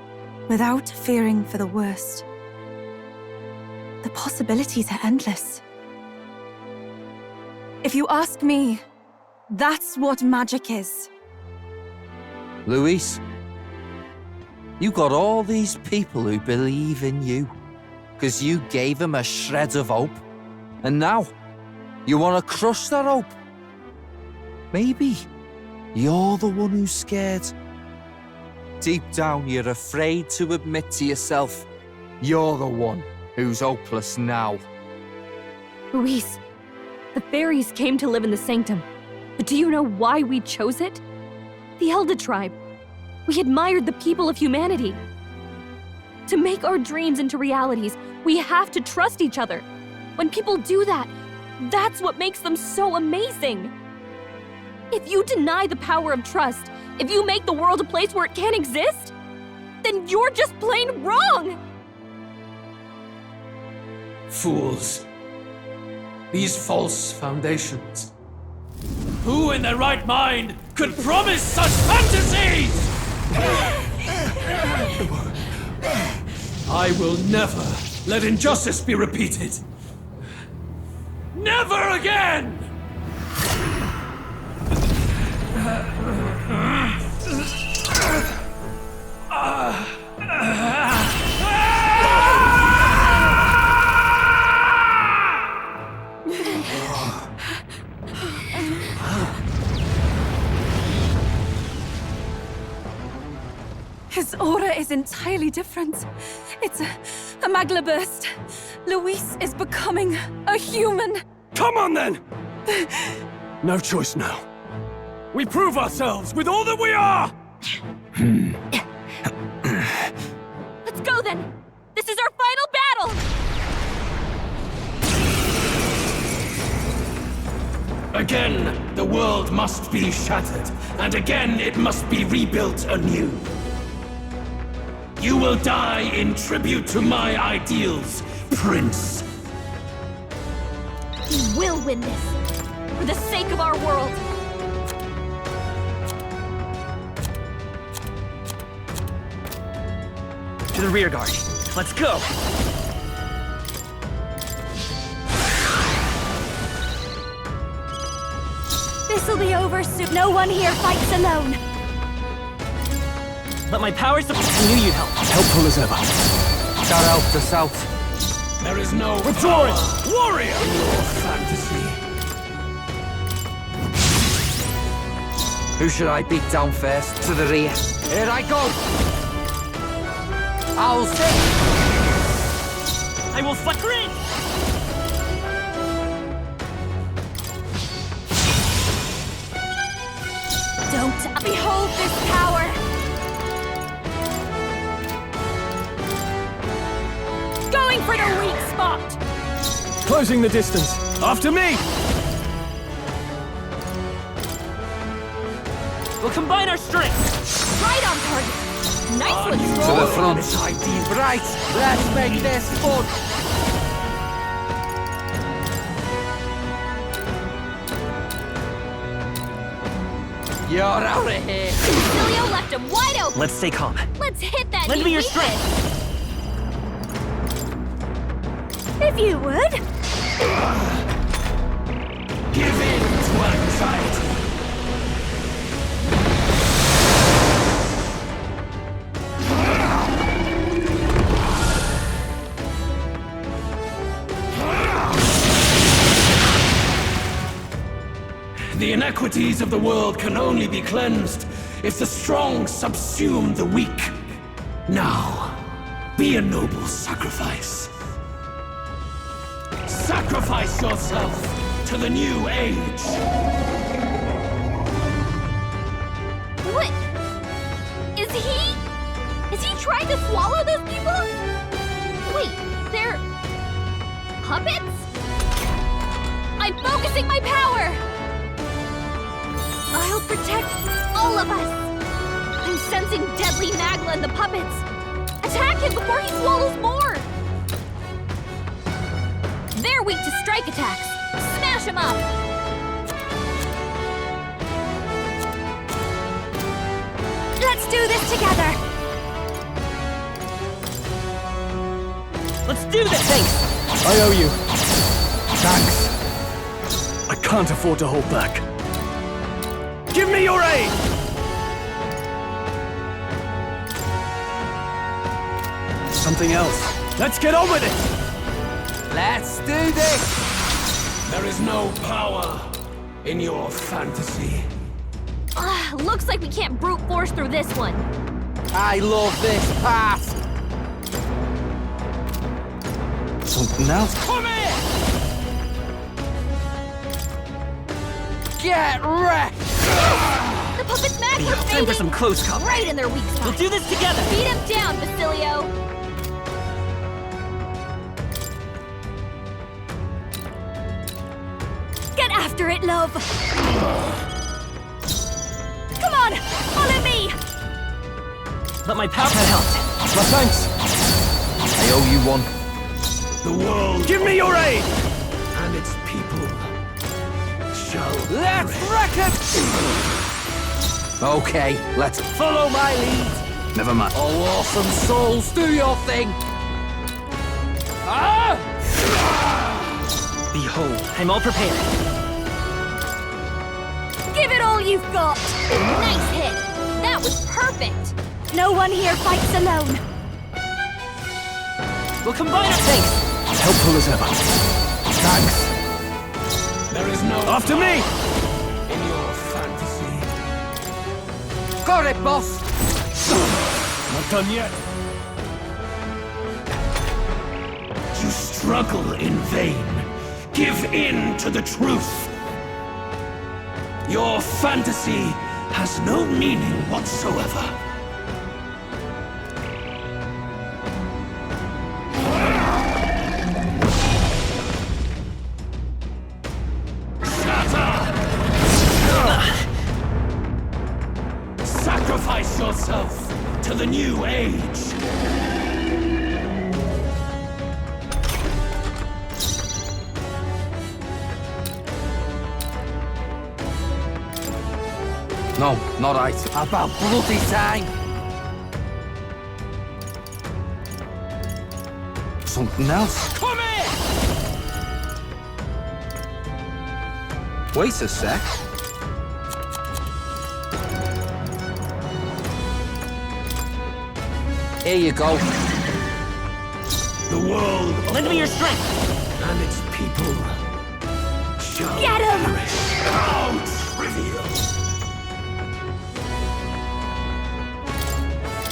without fearing for the worst. The possibilities are endless. If you ask me, that's what magic is. Luis, you got all these people who believe in you, because you gave them a shred of hope. And now, you want to crush that hope. Maybe you're the one who's scared. Deep down, you're afraid to admit to yourself, you're the one who's hopeless now. Luis, the fairies came to live in the Sanctum. But do you know why we chose it? The Elder Tribe. We admired the people of humanity. To make our dreams into realities, we have to trust each other. When people do that, that's what makes them so amazing. If you deny the power of trust, if you make the world a place where it can't exist, then you're just plain wrong! Fools. These false foundations. Who in their right mind could promise such fantasies? I will never let injustice be repeated. Never again! His aura is entirely different. It's a Magla burst. Luis is becoming a human. Come on then! No choice now. We prove ourselves with all that we are! Let's go then! This is our final battle! Again, the world must be shattered, and again it must be rebuilt anew. You will die in tribute to my ideals, Prince. We will win this, for the sake of our world. To the rear guard. Let's go! This'll be over soon. No one here fights alone. Let my power support. I knew you'd help. Helpful as ever. That helped us out. There is no Withdraw it! power Warrior! in your fantasy. Who should I beat down first? To the rear. Here I go! I'll sit! I will flicker in! Don't behold this power. Going for the weak spot. Closing the distance. After me! We'll combine our strength! Right on target! Nice one, To Stroll! the front. Right, let's make this fun. You're out of here. Cilio left him wide open! Let's stay calm. Let's hit that Lend new me your weakness. strength! If you would. Give in to anxiety. The inequities of the world can only be cleansed if the strong subsume the weak. Now, be a noble sacrifice. Sacrifice yourself to the new age. What? Is he trying to swallow those people? Wait, they're... puppets? I'm focusing my power! I'll protect all of us! I'm sensing deadly Magla in the puppets! Attack him before he swallows more! They're weak to strike attacks! Smash him up! Let's do this together. Let's do this! Thanks! I owe you. Thanks. I can't afford to hold back. Give me your aid! Something else. Let's get on with it! Let's do this. There is no power in your fantasy. Looks like we can't brute force through this one. I love this part. Something else. Come here! Get wrecked. The puppet's Magla Time for fading some close combat. right in their weak spot. We'll do this together! Beat him down, Basilio! Get after it, love. Come on, follow me. Let my power help. My thanks. I owe you one. The world Give me your aid! and its people shall Let's wreck it. Okay, let's follow my lead. Never mind. Oh, awesome souls, do your thing. Ah! Behold, I'm all prepared. Give it all you've got. Nice hit! That was perfect! No one here fights alone. We'll combine our thanks. Helpful as ever. Thanks. There is no After me! in your fantasy. Got it, boss. Not done yet. You struggle in vain. Give in to the truth. Your fantasy has no meaning whatsoever. Sacrifice yourself to the new age. No, not right. About bloody time. Something else. Come here! Wait a sec. Here you go. The world Lend me your strength! and its people shall Get him! perish. How trivial!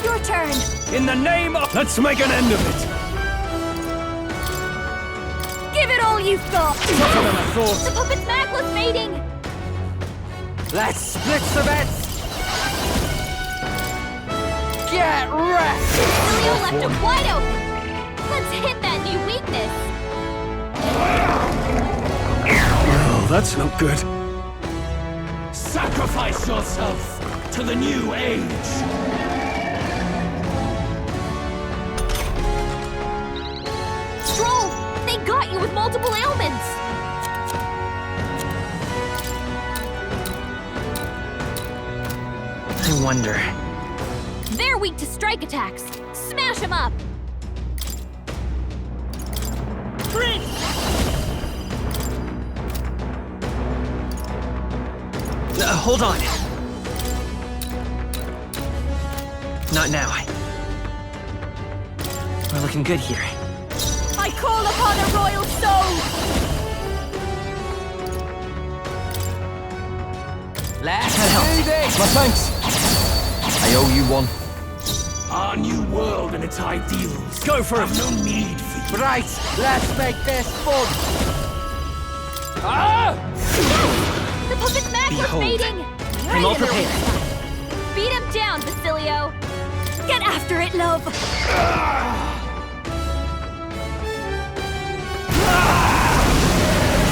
Your turn. In the name of... Let's make an end of it! Give it all you've got. Tougher than I thought. The puppet's Magla's fading! Let's split the bets. Get wrecked. Julio left him wide open! Let's hit that new weakness! Oh, that's not good. Sacrifice yourself to the new age. Stroll! They got you with multiple ailments! I wonder. They're weak to strike attacks. Smash them up! Hold on. Not now. We're looking good here. I call upon a royal soul. Let's That helps. do this. My thanks. I owe you one. Our new world and its ideals Go for have it. no need for you. Right, let's make this fun. The puppet's Magla's Behold. fading! I'm all in the prepared. weak spot. Beat him down, Basilio! Get after it, love.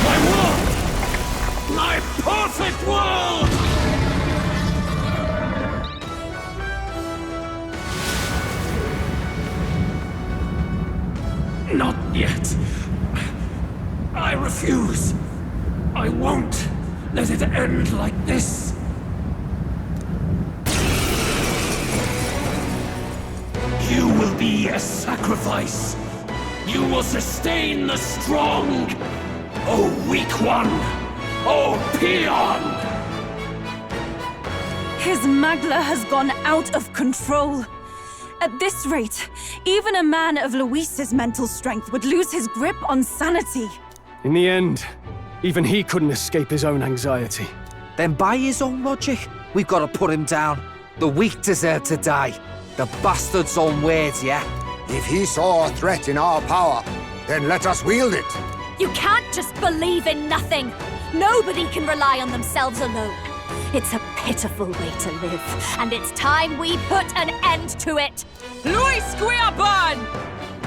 My world! My perfect world! Not yet. I refuse. I won't let it end like this. You will be a sacrifice. You will sustain the strong. Oh, weak one! Oh, peon! His Magla has gone out of control. At this rate, even a man of Luis's mental strength would lose his grip on sanity. In the end, even he couldn't escape his own anxiety. Then by his own logic, we've got to put him down. The weak deserve to die. The bastard's own words, yeah? If he saw a threat in our power, then let us wield it. You can't just believe in nothing. Nobody can rely on themselves alone. It's a pitiful way to live, and it's time we put an end to it. Luis Guiaban!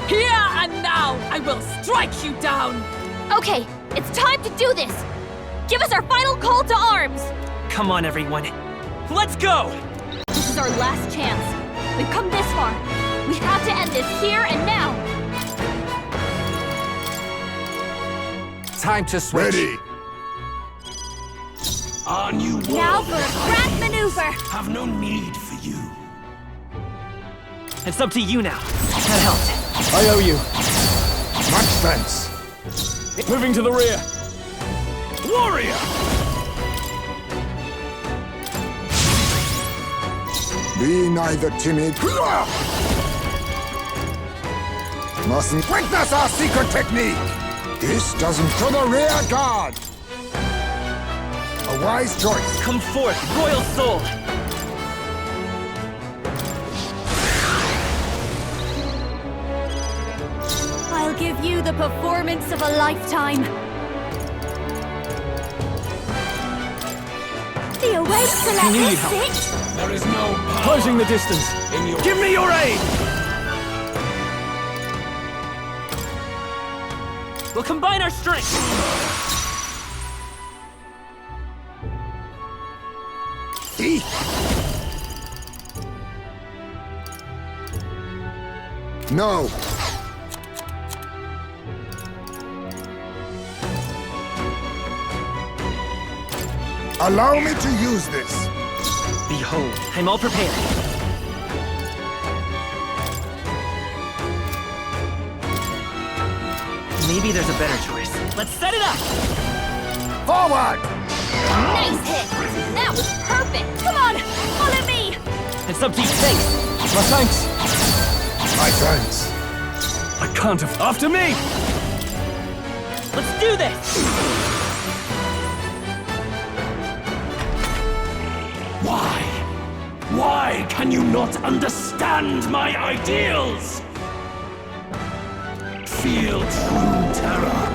Here and now, I will strike you down! Okay, it's time to do this! Give us our final call to arms! Come on, everyone. Let's go! This is our last chance. We've come this far. We have to end this here and now. Time to switch. Ready. Our new world Now for a grand maneuver. have no need for you. It's up to you now. That helped. I owe you. Much thanks. Moving to the rear. Warrior! Be neither timid. Mustn't witness our secret technique. This doesn't to the rear guard. A wise choice. Come forth, royal soul! give you the performance of a lifetime. The awake to let need this help. sit. There is no power Closing the distance. in your... Give me your aid! We'll combine our strength. No. Allow me to use this. Behold, I'm all prepared. Maybe there's a better choice. Let's set it up! Forward! Nice hit! That was perfect! Come on, follow me. It's up to you. Thanks. My thanks. My thanks. I can't have... After me! Let's do this! Why? Why can you not understand my ideals? Feel true terror.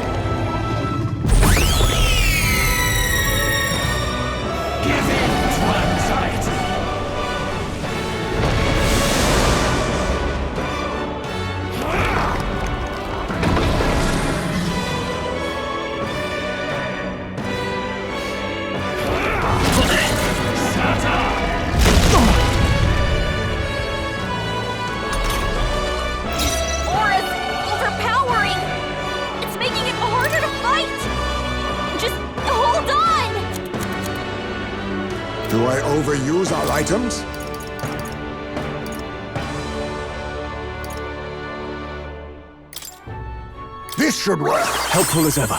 Give in to anxiety. Aura's overpowering! It's making it harder to fight! Just hold on! Do I overuse our items? This should work. Helpful as ever.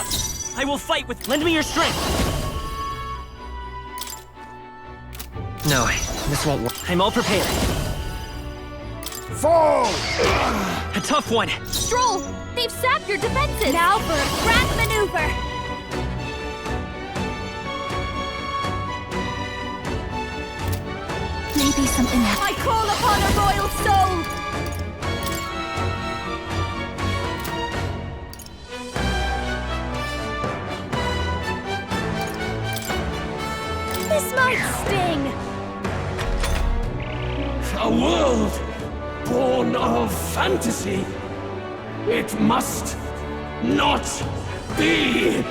I will fight with... Lend me your strength! No, this won't work. I'm all prepared. Fall! A tough one. Stroll! They've sapped your defenses! Now for a grand maneuver. Maybe something else. I call upon a royal soul. This might sting. A world born of fantasy. It must not be.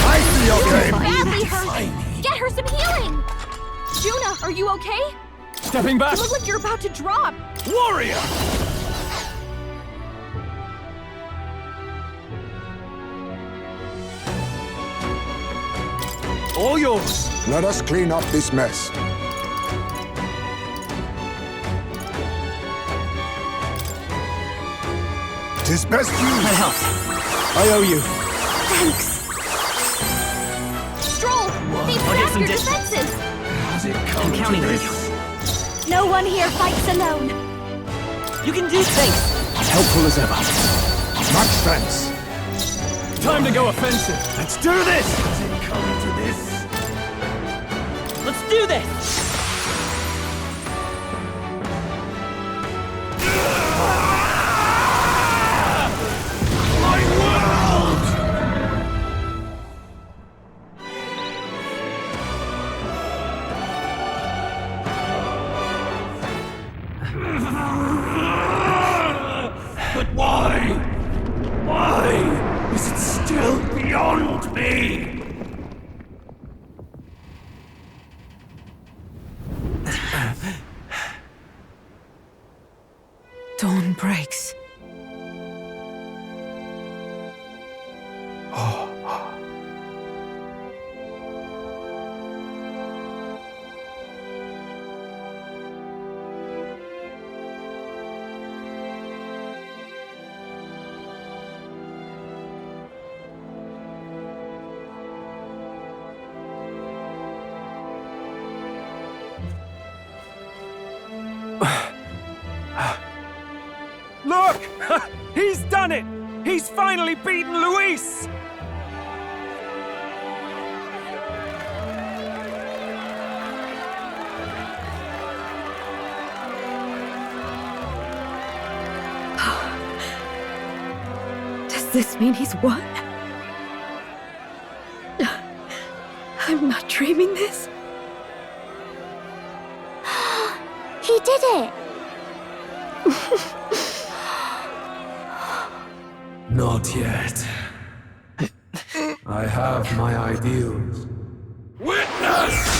I see your game. Badly hurt! Get her some healing! Juna, are you okay? Stepping back! You look like you're about to drop! Warrior! All yours! Let us clean up this mess. Tis best used. That helps. I owe you. Thanks. Stroll! They've I'll get sapped some your distance. defenses! Has it come I'm to counting on this? you. No one here fights alone. You can do things. Helpful as ever. Much thanks. Time to go offensive. Let's do this! Has it come to this? Let's do this! My world! But why? Why is it still beyond me? Dawn breaks. Look! He's done it! He's finally beaten Luis! this mean he's won? I'm not dreaming this. He did it! Not yet. I have my ideals. Witness!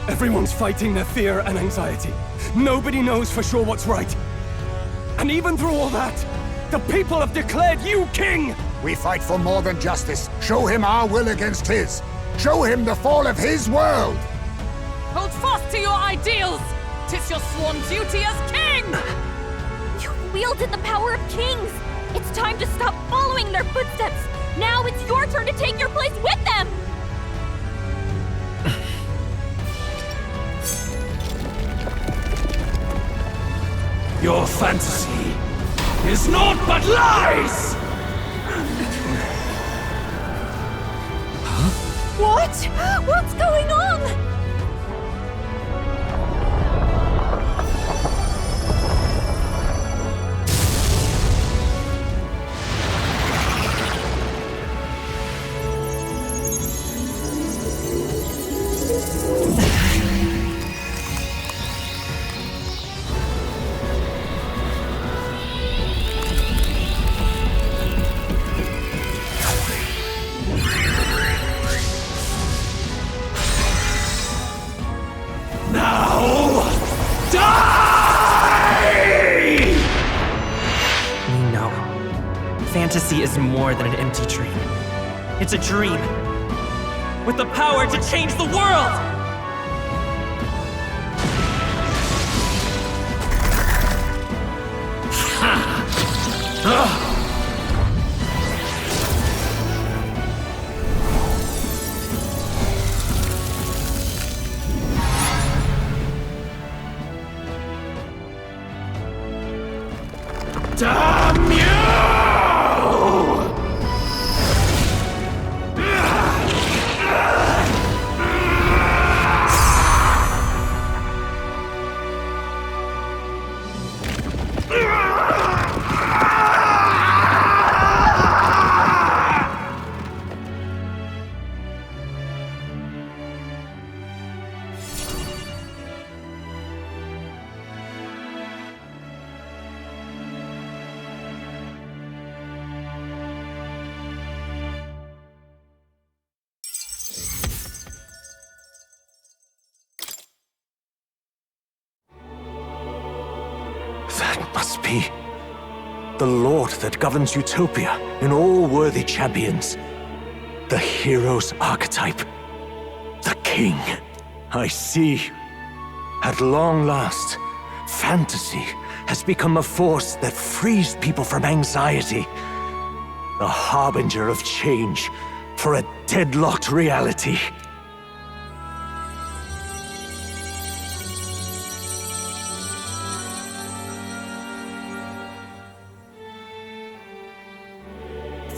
Everyone's fighting their fear and anxiety. Nobody knows for sure what's right. And even through all that, the people have declared you king! We fight for more than justice. Show him our will against his. Show him the fall of his world! Hold fast to your ideals! 'Tis your sworn duty as king! You wielded the power of kings! It's time to stop following their footsteps! Now it's your turn to take your place with them! Your fantasy is naught but lies! What? What's going on? Fantasy is more than an empty dream. It's a dream with the power to change the world! Damn you! That must be the Lord that governs Utopia in all worthy champions. The hero's archetype. The king. I see. At long last, fantasy has become a force that frees people from anxiety. A harbinger of change for a deadlocked reality.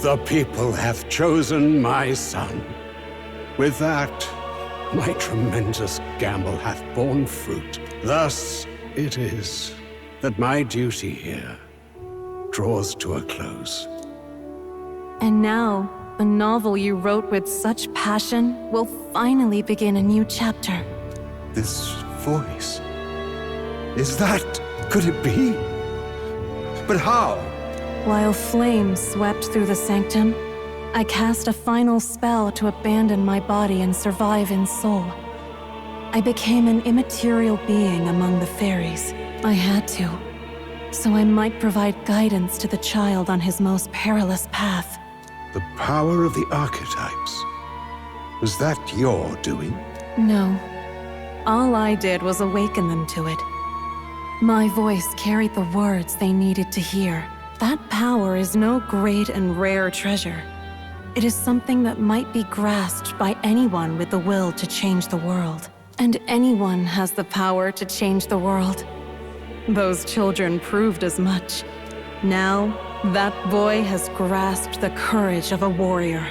The people have chosen my son. With that, my tremendous gamble hath borne fruit. Thus it is that my duty here draws to a close. And now, the novel you wrote with such passion will finally begin a new chapter. This voice. Could it be? But how? While flames swept through the sanctum, I cast a final spell to abandon my body and survive in soul. I became an immaterial being among the fairies. I had to, so I might provide guidance to the child on his most perilous path. The power of the archetypes. Was that your doing? No. All I did was awaken them to it. My voice carried the words they needed to hear. That power is no great and rare treasure. It is something that might be grasped by anyone with the will to change the world. And anyone has the power to change the world. Those children proved as much. Now, That boy has grasped the courage of a warrior.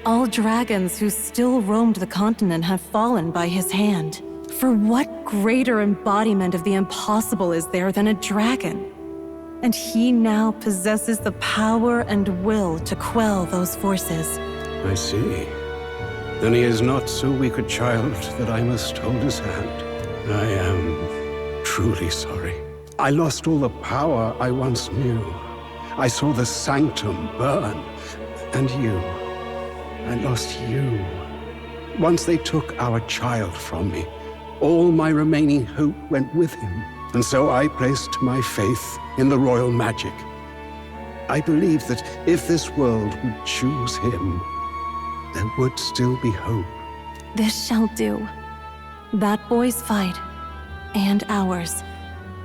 All dragons who still roamed the continent have fallen by his hand. For what greater embodiment of the impossible is there than a dragon? And he now possesses the power and will to quell those forces. I see. Then he is not so weak a child that I must hold his hand. I am truly sorry. I lost all the power I once knew. I saw the sanctum burn. And you. I lost you. Once they took our child from me, all my remaining hope went with him. And so I placed my faith in the royal magic. I believed that if this world would choose him, there would still be hope. This shall do. That boy's fight, and ours,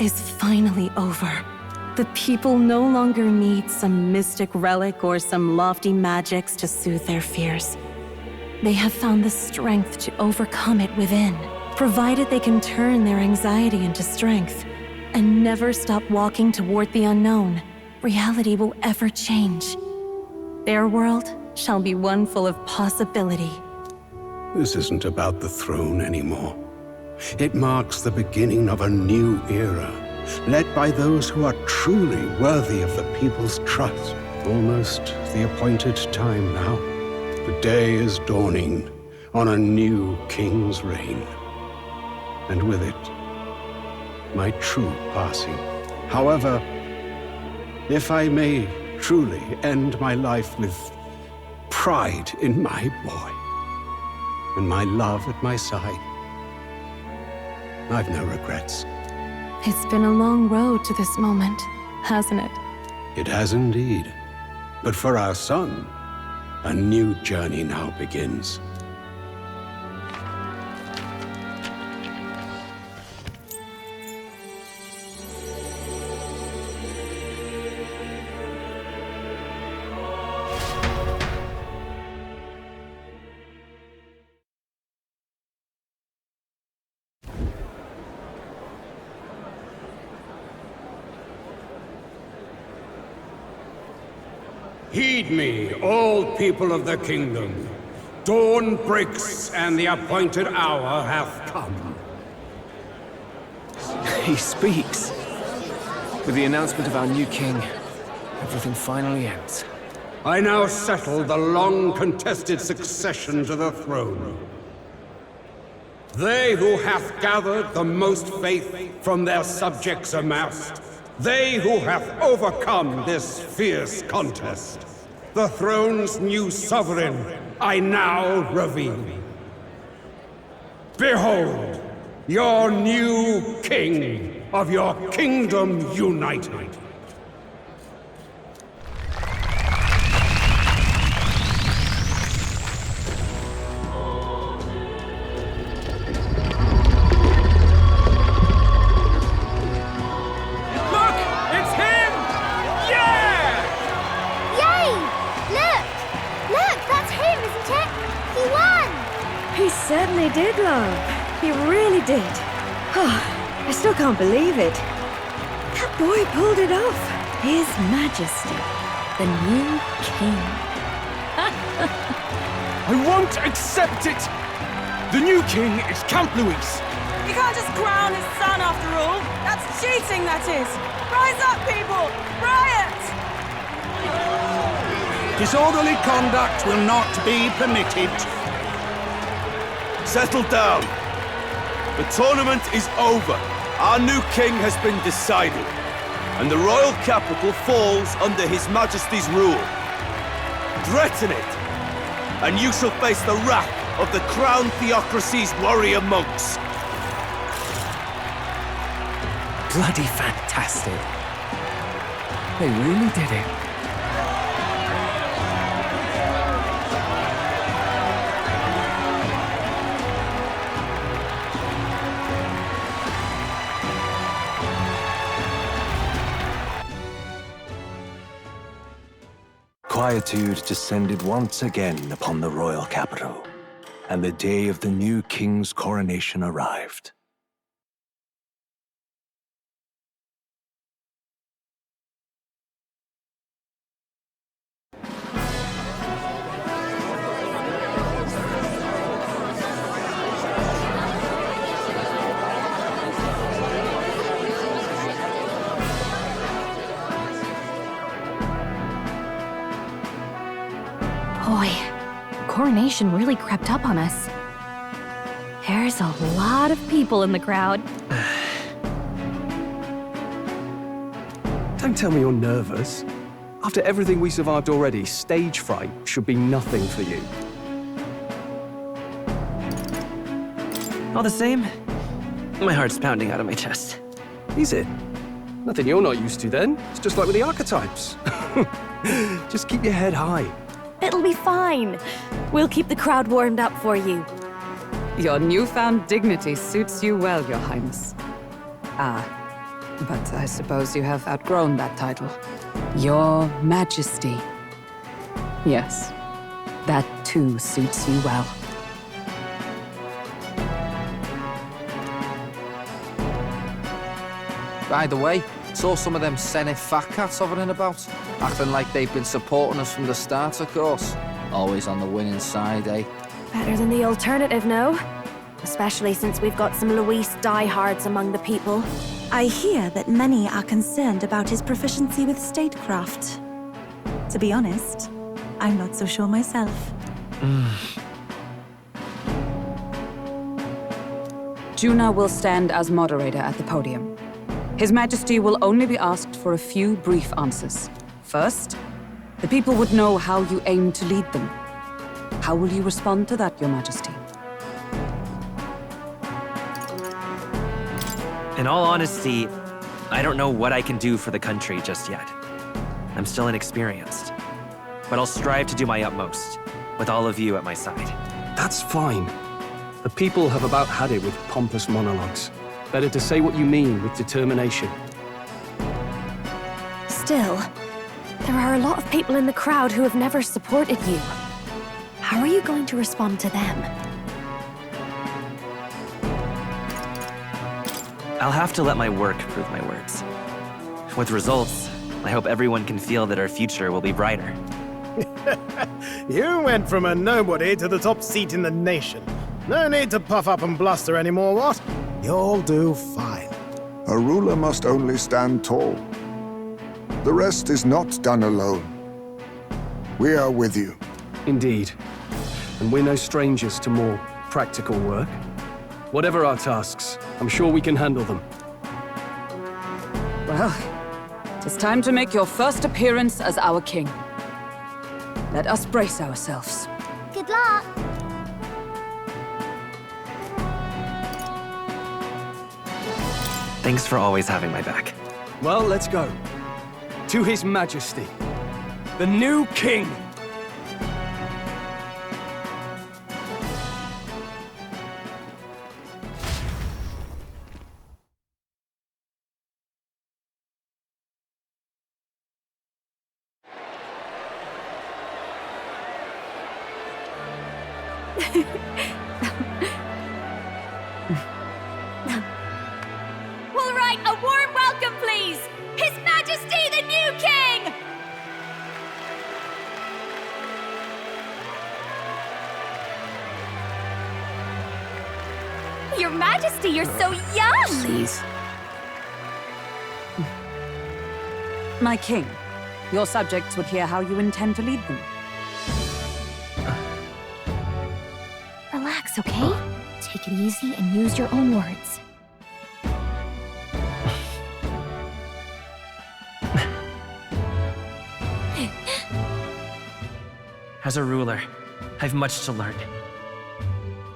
is finally over. The people no longer need some mystic relic or some lofty magics to soothe their fears. They have found the strength to overcome it within, provided they can turn their anxiety into strength and never stop walking toward the unknown. Reality will ever change. Their world shall be one full of possibility. This isn't about the throne anymore. It marks the beginning of a new era, led by those who are truly worthy of the people's trust. Almost the appointed time now. The day is dawning on a new king's reign. And with it, my true passing. However, if I may truly end my life with pride in my boy and my love at my side, I've no regrets. It's been a long road to this moment, hasn't it? It has indeed. But for our son, a new journey now begins. Heed me, all people of the kingdom. Dawn breaks, and the appointed hour hath come. He speaks. With the announcement of our new king, everything finally ends. I now settle the long-contested succession to the throne. They who hath gathered the most faith from their subjects amassed, they who hath overcome this fierce contest, the throne's new sovereign, I now reveal. Behold, your new king of your kingdom united. He certainly did, love. He really did. Oh, I still can't believe it. That boy pulled it off. His Majesty, the new king. I won't accept it! The new king is Count Luis. You can't just crown his son after all. That's cheating, that is. Rise up, people! Riot! Disorderly conduct will not be permitted. Settle down. The tournament is over. Our new king has been decided, and the royal capital falls under His Majesty's rule. Threaten it, and you shall face the wrath of the crown theocracy's warrior monks. Bloody fantastic. They really did it. Quietude descended once again upon the royal capital, and the day of the new king's coronation arrived. coronation really crept up on us. There's a lot of people in the crowd. Don't tell me you're nervous. After everything we survived already, stage fright should be nothing for you. All the same, my heart's pounding out of my chest. Is it? Nothing you're not used to then. It's just like with the archetypes. Just keep your head high. It'll be fine. We'll keep the crowd warmed up for you. Your newfound dignity suits you well, Your Highness. But I suppose you have outgrown that title. Your Majesty. Yes, that too suits you well. By the way, saw some of them Senate fat cats hovering about, acting like they've been supporting us from the start, of course. Always on the winning side, eh? Better than the alternative, no? Especially since we've got some Luis diehards among the people. I hear that many are concerned about his proficiency with statecraft. To be honest, I'm not so sure myself. Juna will stand as moderator at the podium. His Majesty will only be asked for a few brief answers. First, the people would know how you aim to lead them. How will you respond to that, Your Majesty? In all honesty, I don't know what I can do for the country just yet. I'm still inexperienced. But I'll strive to do my utmost, with all of you at my side. That's fine. The people have about had it with pompous monologues. Better to say what you mean with determination. Still, there are a lot of people in the crowd who have never supported you. How are you going to respond to them? I'll have to let my work prove my words. With results, I hope everyone can feel that our future will be brighter. You went from a nobody to the top seat in the nation. No need to puff up and bluster anymore, what? You'll do fine. A ruler must only stand tall. The rest is not done alone. We are with you. Indeed. And we're no strangers to more practical work. Whatever our tasks, I'm sure we can handle them. Well, it is time to make your first appearance as our king. Let us brace ourselves. Good luck! Thanks for always having my back. Well, let's go. To His Majesty, the new king! All right, a warm welcome, please! His Majesty, the new king! Your Majesty, you're so young! Please. My king, your subjects would hear how you intend to lead them. Relax, okay? Take it easy and use your own words. As a ruler, I've much to learn.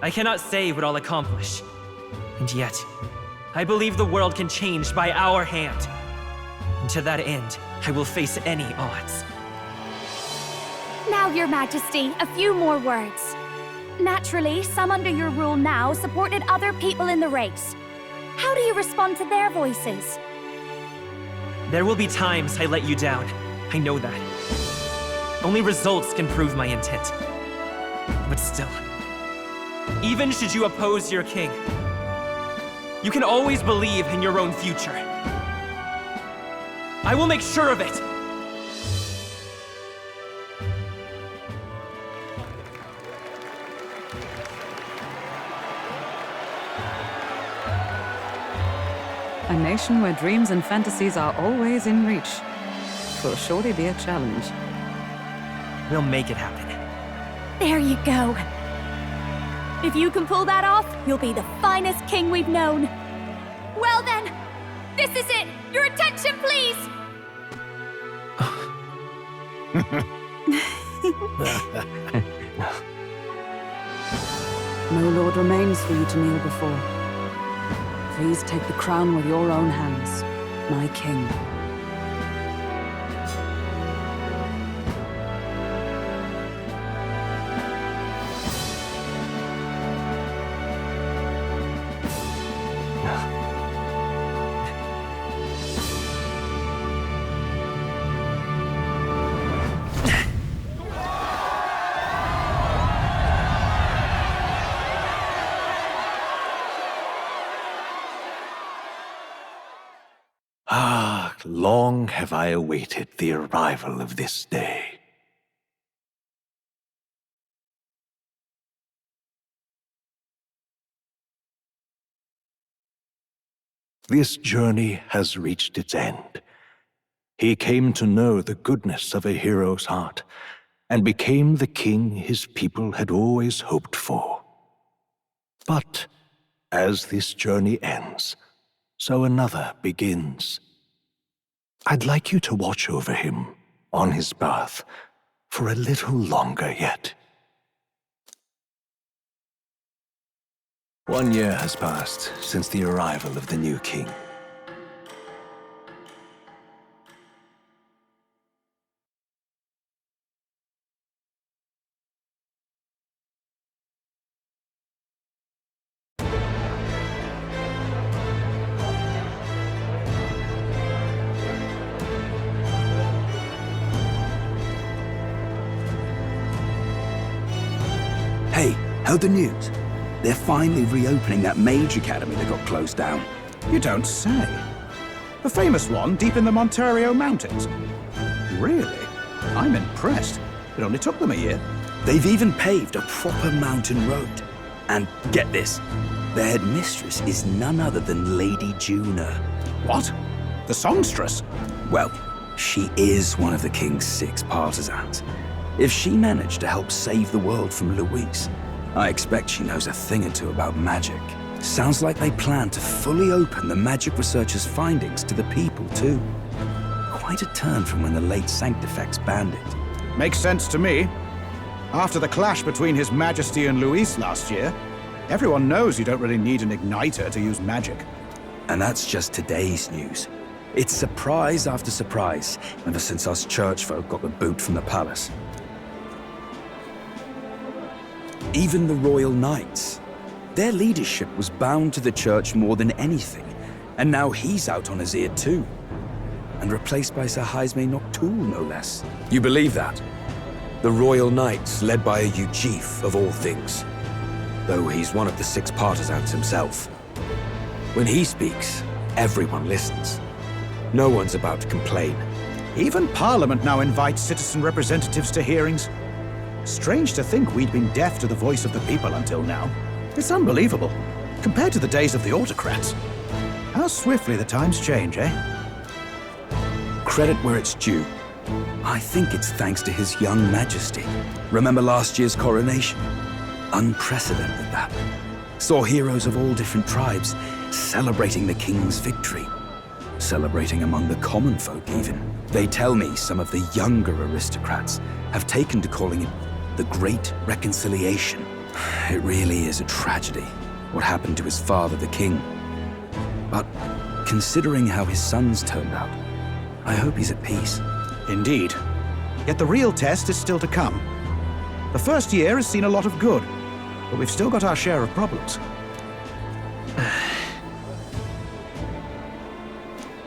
I cannot say what I'll accomplish. And yet, I believe the world can change by our hand. And to that end, I will face any odds. Now, Your Majesty, a few more words. Naturally, some under your rule now supported other people in the race. How do you respond to their voices? There will be times I let you down. I know that. Only results can prove my intent. But still, even should you oppose your king, you can always believe in your own future. I will make sure of it! A nation where dreams and fantasies are always in reach. 'Twill surely be a challenge. We'll make it happen. There you go. If you can pull that off, you'll be the finest king we've known. Well then, this is it! Your attention, please! No lord remains for you to kneel before. Please take the crown with your own hands, my king. Ah, long have I awaited the arrival of this day. This journey has reached its end. He came to know the goodness of a hero's heart, and became the king his people had always hoped for. But as this journey ends, so another begins. I'd like you to watch over him on his path for a little longer yet. 1 year has passed since the arrival of the new king. Hey, heard the news? They're finally reopening that mage academy that got closed down. You don't say. The famous one deep in the Montario Mountains. Really? I'm impressed. It only took them a year. They've even paved a proper mountain road. And get this, their headmistress is none other than Lady Juna. What? The songstress? Well, she is one of the king's 6 partisans. If she managed to help save the world from Luis, I expect she knows a thing or two about magic. Sounds like they plan to fully open the magic researchers' findings to the people, too. Quite a turn from when the late Sanctifex banned it. Makes sense to me. After the clash between His Majesty and Luis last year, everyone knows you don't really need an igniter to use magic. And that's just today's news. It's surprise after surprise, ever since us church folk got the boot from the palace. Even the Royal Knights. Their leadership was bound to the church more than anything, and now he's out on his ear too. And replaced by Sir Jaime Noctul, no less. You believe that? The Royal Knights, led by a Ujif of all things. Though he's one of the 6 partisans himself. When he speaks, everyone listens. No one's about to complain. Even Parliament now invites citizen representatives to hearings. Strange to think we'd been deaf to the voice of the people until now. It's unbelievable, compared to the days of the autocrats. How swiftly the times change, eh? Credit where it's due. I think it's thanks to His young majesty. Remember last year's coronation? Unprecedented, that. Saw heroes of all different tribes celebrating the king's victory. Celebrating among the common folk, even. They tell me some of the younger aristocrats have taken to calling it the Great Reconciliation. It really is a tragedy, what happened to his father, the king. But considering how his sons turned out, I hope he's at peace. Indeed. Yet the real test is still to come. The first year has seen a lot of good, but we've still got our share of problems.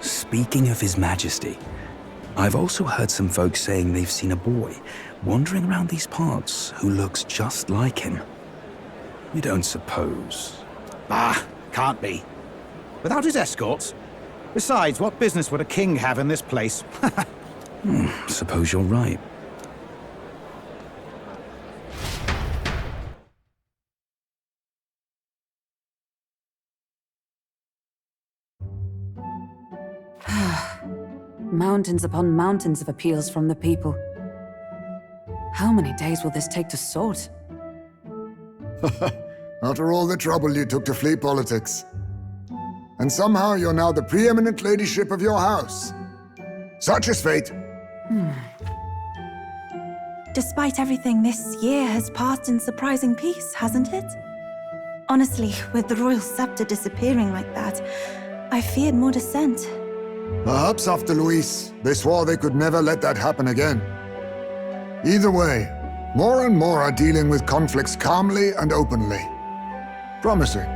Speaking of His Majesty, I've also heard some folks saying they've seen a boy wandering around these parts who looks just like him. You don't suppose? Ah, can't be. Without his escorts? Besides, what business would a king have in this place? Suppose you're right. Mountains upon mountains of appeals from the people. How many days will this take to sort? After all the trouble you took to flee politics. And somehow you're now the preeminent ladyship of your house. Such is fate. Despite everything, this year has passed in surprising peace, hasn't it? Honestly, with the royal scepter disappearing like that, I feared more dissent. Perhaps after Luis, they swore they could never let that happen again. Either way, more and more are dealing with conflicts calmly and openly. Promising.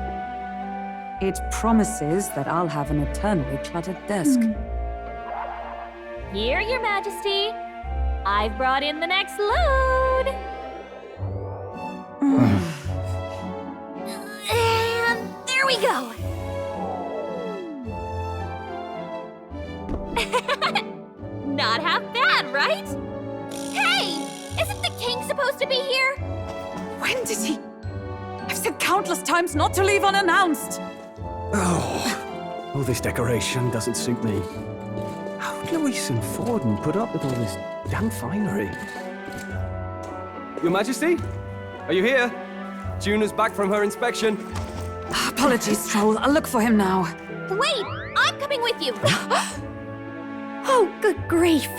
It promises that I'll have an eternally cluttered desk. Here, Your Majesty. I've brought in the next load. And there we go. Not half bad, right? Hey! Isn't the king supposed to be here? When did he? I've said countless times not to leave unannounced. Oh, all this decoration doesn't suit me. How would Luis and Forden put up with all this damn finery? Your Majesty? Are you here? Juna's back from her inspection. Apologies, Troll. I'll look for him now. Wait! I'm coming with you! Oh, good grief.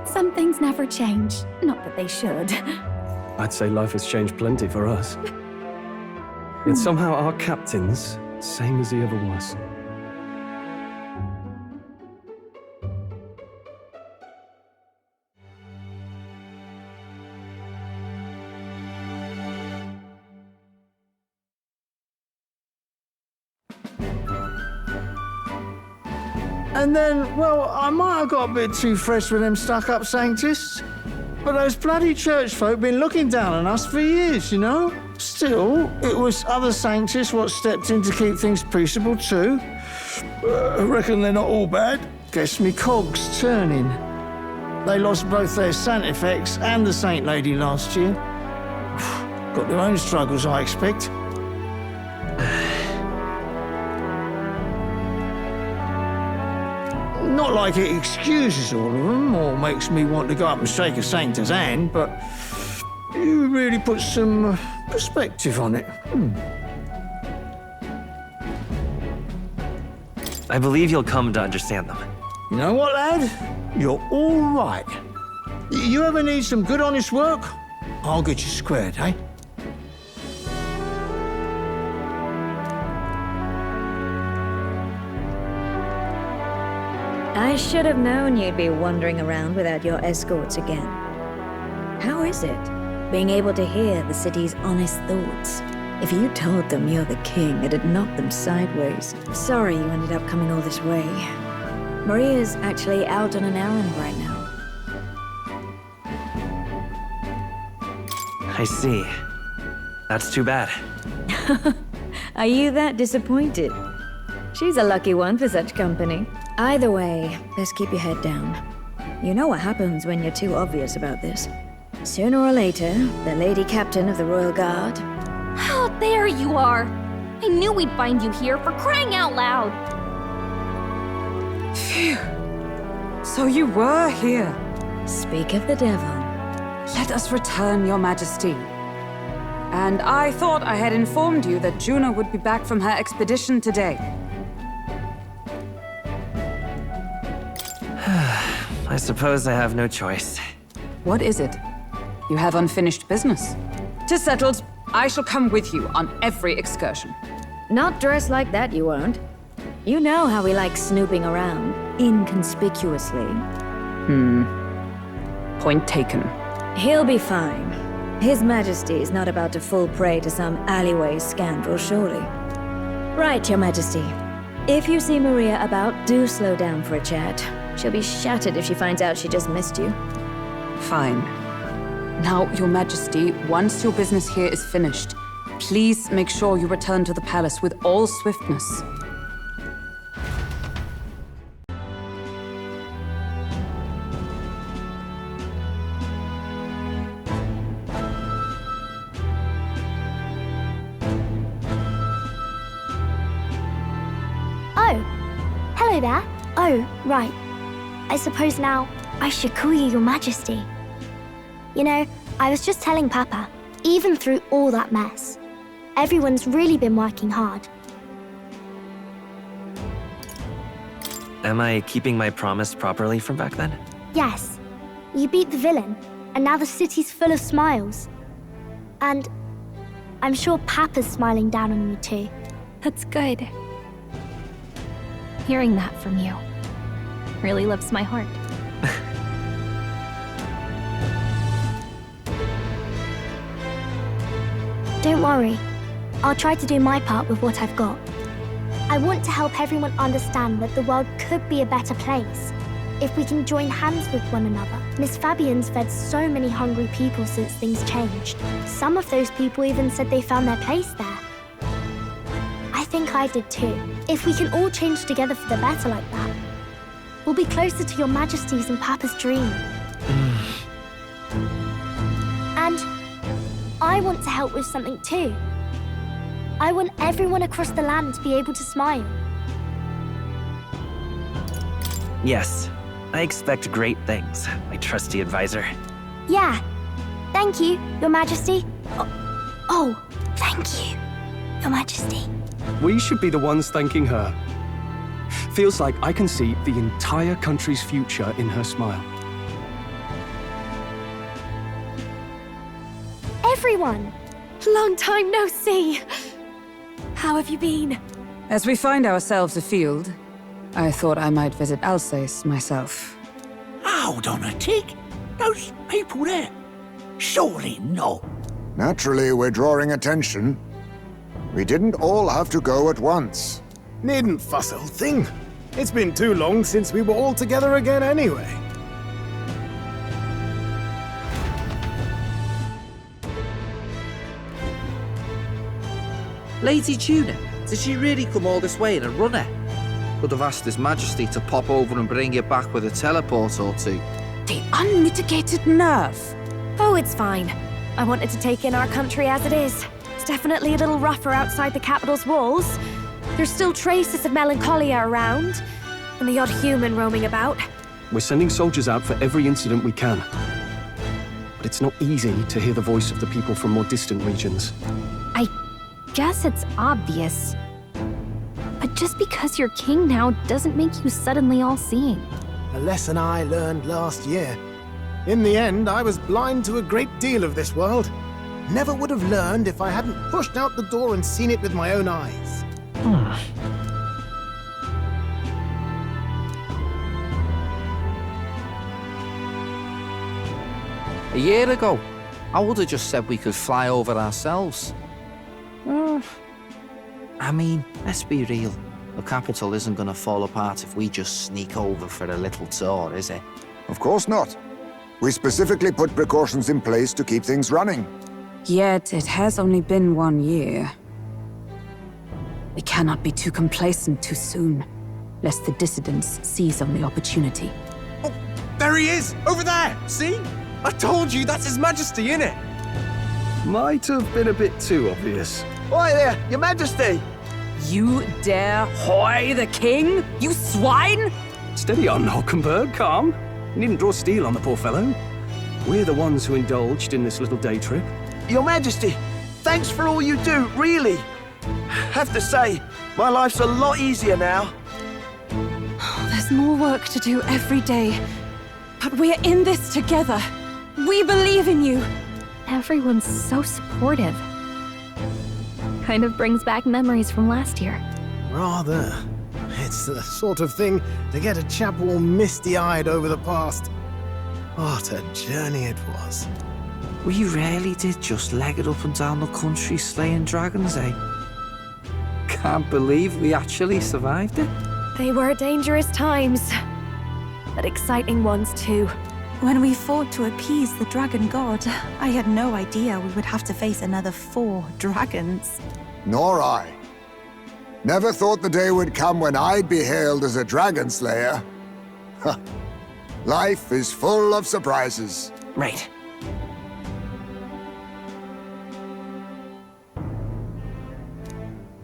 Some things never change. Not that they should. I'd say life has changed plenty for us. Yet somehow our captain's same as he ever was. And then, well, I might have got a bit too fresh with them stuck-up Sanctists. But those bloody church folk been looking down on us for years, you know? Still, it was other Sanctists what stepped in to keep things peaceable too. I reckon they're not all bad. Guess me cogs turning. They lost both their Santifex and the Saint Lady last year. Got their own struggles, I expect. Not like it excuses all of them or makes me want to go up and shake a saint's hand, but you really put some perspective on it. I believe you'll come to understand them. You know what, lad? You're all right. You ever need some good, honest work? I'll get you squared, eh? I should have known you'd be wandering around without your escorts again. How is it, being able to hear the city's honest thoughts? If you told them you're the king, it'd knock them sideways. Sorry you ended up coming all this way. Maria's actually out on an errand right now. I see. That's too bad. Are you that disappointed? She's a lucky one for such company. Either way, best keep your head down. You know what happens when you're too obvious about this. Sooner or later, the Lady Captain of the Royal Guard... Oh, there you are! I knew we'd find you here, for crying out loud! Phew. So you were here. Speak of the devil. Let us return, Your Majesty. And I thought I had informed you that Juna would be back from her expedition today. I suppose I have no choice. What is it? You have unfinished business. 'Tis settled. I shall come with you on every excursion. Not dressed like that, you won't. You know how we like snooping around, inconspicuously. Point taken. He'll be fine. His Majesty is not about to fall prey to some alleyway scandal, surely. Right, Your Majesty. If you see Maria about, do slow down for a chat. She'll be shattered if she finds out she just missed you. Fine. Now, Your Majesty, once your business here is finished, please make sure you return to the palace with all swiftness. Oh, hello there. Oh, right. I suppose now I should call you Your Majesty. You know, I was just telling Papa, even through all that mess, everyone's really been working hard. Am I keeping my promise properly from back then? Yes, you beat the villain, and now the city's full of smiles. And I'm sure Papa's smiling down on you too. That's good. Hearing that from you really lifts my heart. Don't worry, I'll try to do my part with what I've got. I want to help everyone understand that the world could be a better place if we can join hands with one another. Miss Fabian's fed so many hungry people since things changed. Some of those people even said they found their place there. I think I did too. If we can all change together for the better like that, we'll be closer to your Majesty's and Papa's dream. And I want to help with something too. I want everyone across the land to be able to smile. Yes, I expect great things, my trusty advisor. Yeah. Thank you, Your Majesty. Oh, thank you, Your Majesty. We should be the ones thanking her. Feels like I can see the entire country's future in her smile. Everyone! Long time no see! How have you been? As we find ourselves afield, I thought I might visit Alsace myself. Hold on a tick. Those people there? Surely not. Naturally, we're drawing attention. We didn't all have to go at once. Needn't fuss, old thing. It's been too long since we were all together again anyway. Lady Tuna, did she really come all this way in a runner? Could have asked His Majesty to pop over and bring you back with a teleport or two. The unmitigated nerve. Oh, it's fine. I wanted to take in our country as it is. It's definitely a little rougher outside the capital's walls. There's still traces of melancholia around, and the odd human roaming about. We're sending soldiers out for every incident we can. But it's not easy to hear the voice of the people from more distant regions. I guess it's obvious. But just because you're king now doesn't make you suddenly all-seeing. A lesson I learned last year. In the end, I was blind to a great deal of this world. Never would have learned if I hadn't pushed out the door and seen it with my own eyes. A year ago, I would have just said we could fly over ourselves. I mean, let's be real. The capital isn't going to fall apart if we just sneak over for a little tour, is it? Of course not. We specifically put precautions in place to keep things running. Yet it has only been 1 year. We cannot be too complacent too soon, lest the dissidents seize on the opportunity. Oh, there he is! Over there! See? I told you, that's His Majesty, innit? Might have been a bit too obvious. Oi there, Your Majesty! You dare hoy the king? You swine! Steady on, Hockenberg, calm. You needn't draw steel on the poor fellow. We're the ones who indulged in this little day trip. Your Majesty, thanks for all you do, really. Have to say, my life's a lot easier now. There's more work to do every day. But we're in this together. We believe in you. Everyone's so supportive. Kind of brings back memories from last year. Rather. It's the sort of thing to get a chap all misty-eyed over the past. What a journey it was. We really did just leg it up and down the country slaying dragons, eh? Can't believe we actually survived it. They were dangerous times, but exciting ones too. When we fought to appease the dragon god, I had no idea we would have to face another 4 dragons. Nor I. Never thought the day would come when I'd be hailed as a dragon slayer. Huh. Life is full of surprises. Right.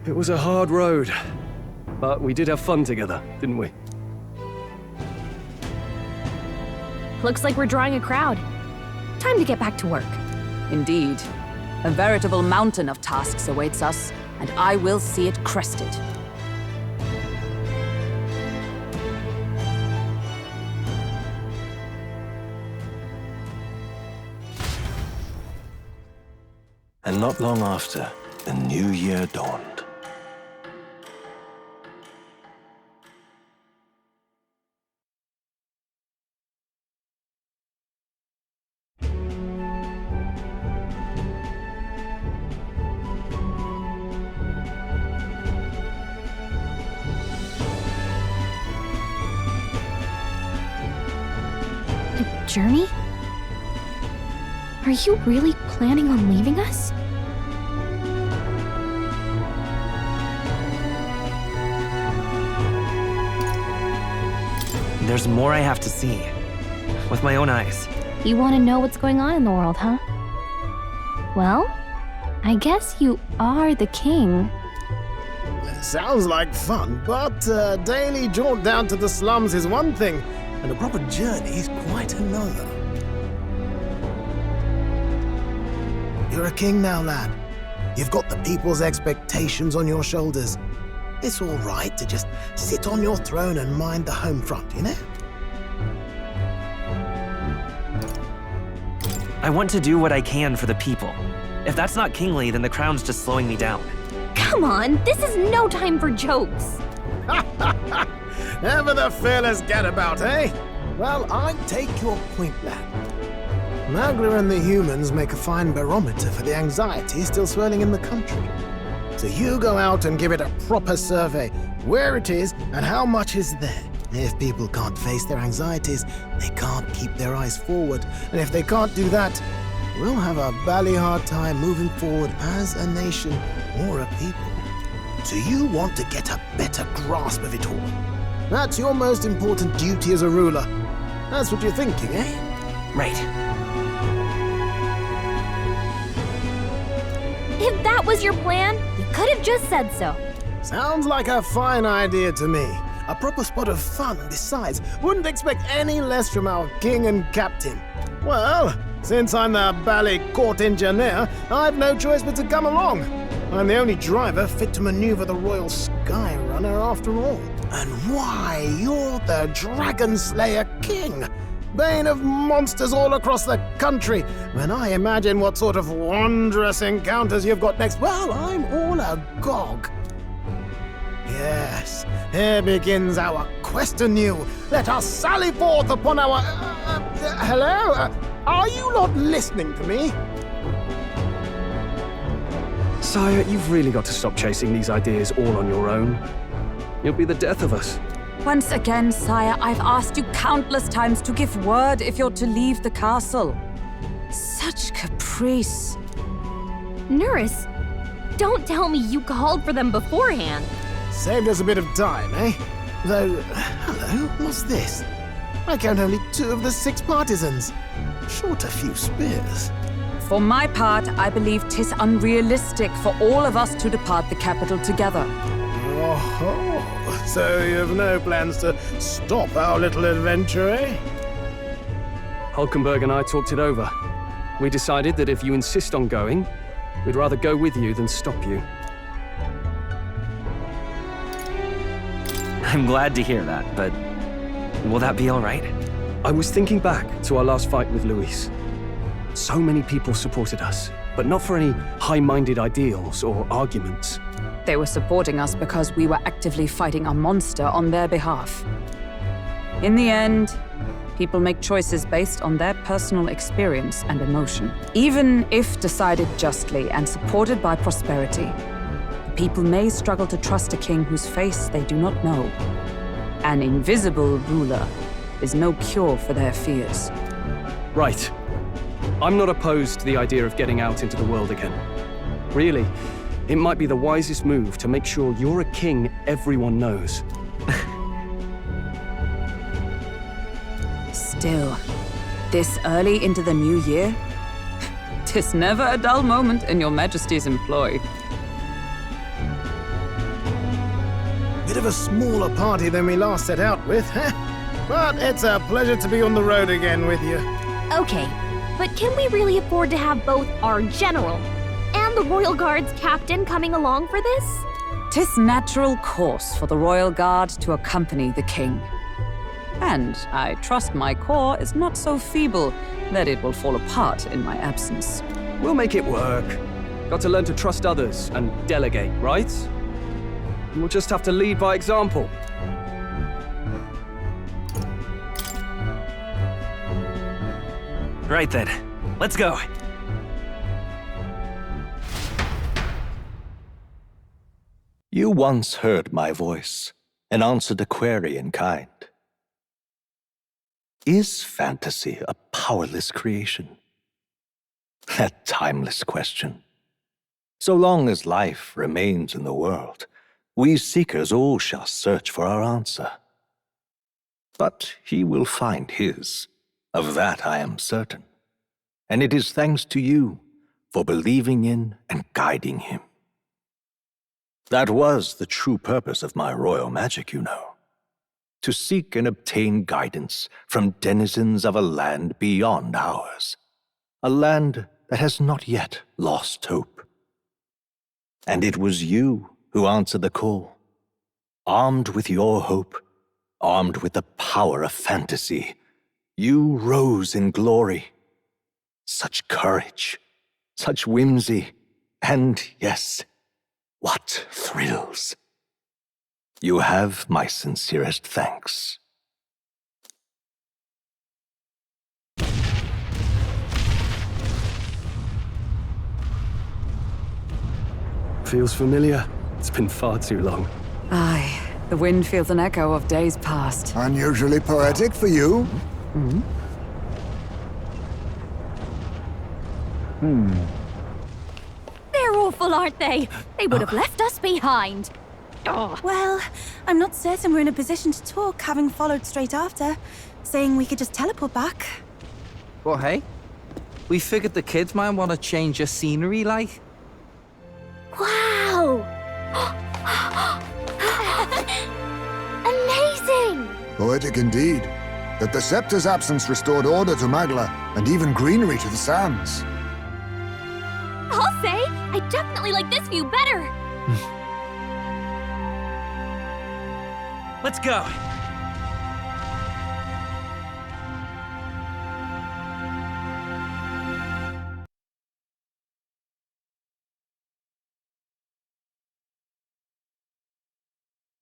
It was a hard road, but we did have fun together, didn't we? Looks like we're drawing a crowd. time to get back to work. Indeed. A veritable mountain of tasks awaits us, and I will see it crested. And not long after, the new year dawned. Journey? Are you really planning on leaving us? There's more I have to see. With my own eyes. You want to know what's going on in the world, huh? Well, I guess you are the king. Sounds like fun, but a daily jaunt down to the slums is one thing, and a proper journey is quite another. You're a king now, lad. You've got the people's expectations on your shoulders. It's all right to just sit on your throne and mind the home front, you know? I want to do what I can for the people. If that's not kingly, then the crown's just slowing me down. Come on, this is no time for jokes. Ever the fearless gadabout, eh? Well, I take your point, lad. Magla and the humans make a fine barometer for the anxiety still swirling in the country. So you go out and give it a proper survey, where it is and how much is there. If people can't face their anxieties, they can't keep their eyes forward. And if they can't do that, we'll have a bally hard time moving forward as a nation or a people. So you want to get a better grasp of it all. That's your most important duty as a ruler. That's what you're thinking, eh? Right. If that was your plan, you could have just said so. Sounds like a fine idea to me. A proper spot of fun, besides. Wouldn't expect any less from our king and captain. Well, since I'm the bally court engineer, I've no choice but to come along. I'm the only driver fit to maneuver the Royal Skyrunner after all. And why, you're the Dragon Slayer King, bane of monsters all across the country. When I imagine what sort of wondrous encounters you've got next, well, I'm all agog. Yes, here begins our quest anew. Let us sally forth upon our... hello? Are you not listening to me? Sire, you've really got to stop chasing these ideas all on your own. You'll be the death of us. Once again, sire, I've asked you countless times to give word if you're to leave the castle. Such caprice. Nurse, don't tell me you called for them beforehand. Saved us a bit of time, eh? Though, hello, what's this? I count only 2 of the 6 partisans. Short a few spears. For my part, I believe 'tis unrealistic for all of us to depart the capital together. Oh, so you've no plans to stop our little adventure, eh? Hulkenberg and I talked it over. We decided that if you insist on going, we'd rather go with you than stop you. I'm glad to hear that, but will that be all right? I was thinking back to our last fight with Luis. So many people supported us, but not for any high-minded ideals or arguments. They were supporting us because we were actively fighting a monster on their behalf. In the end, people make choices based on their personal experience and emotion. Even if decided justly and supported by prosperity, the people may struggle to trust a king whose face they do not know. An invisible ruler is no cure for their fears. Right. I'm not opposed to the idea of getting out into the world again. Really, it might be the wisest move to make sure you're a king everyone knows. Still, this early into the new year? 'Tis never a dull moment in your Majesty's employ. Bit of a smaller party than we last set out with, huh? But it's a pleasure to be on the road again with you. Okay, But can we really afford to have both our general and the Royal Guard's captain coming along for this? 'Tis natural course for the Royal Guard to accompany the king. And I trust my corps is not so feeble that it will fall apart in my absence. We'll make it work. Got to learn to trust others and delegate, right? We'll just have to lead by example. Right then, let's go. You once heard my voice and answered a query in kind. Is fantasy a powerless creation? That timeless question. So long as life remains in the world, we seekers all shall search for our answer. But he will find his, of that I am certain. And it is thanks to you for believing in and guiding him. That was the true purpose of my royal magic, you know. To seek and obtain guidance from denizens of a land beyond ours. A land that has not yet lost hope. And it was you who answered the call. Armed with your hope, armed with the power of fantasy, you rose in glory. Such courage, such whimsy, and yes, what thrills. You have my sincerest thanks. Feels familiar. It's been far too long. Aye, the wind feels an echo of days past. Unusually poetic for you. They're awful, aren't they? They would have left us behind. Well, I'm not certain we're in a position to talk, having followed straight after, saying we could just teleport back. Well, hey, we figured the kids might want to change your scenery, like. Wow! Amazing! Poetic indeed. That the scepter's absence restored order to Magla, and even greenery to the sands. I'll say, I definitely like this view better. Let's go.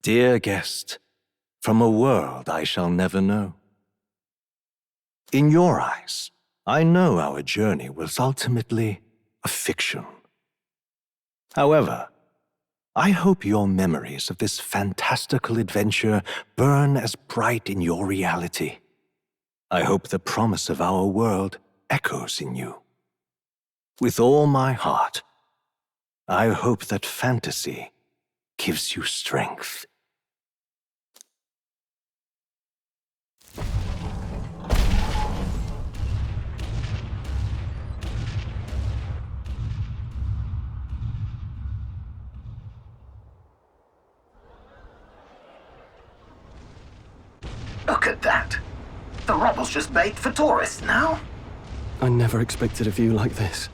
Dear guest, from a world I shall never know. In your eyes, I know our journey was ultimately a fiction. However, I hope your memories of this fantastical adventure burn as bright in your reality. I hope the promise of our world echoes in you. With all my heart, I hope that fantasy gives you strength. Look at that. The rubble's just bait for tourists now. I never expected a view like this.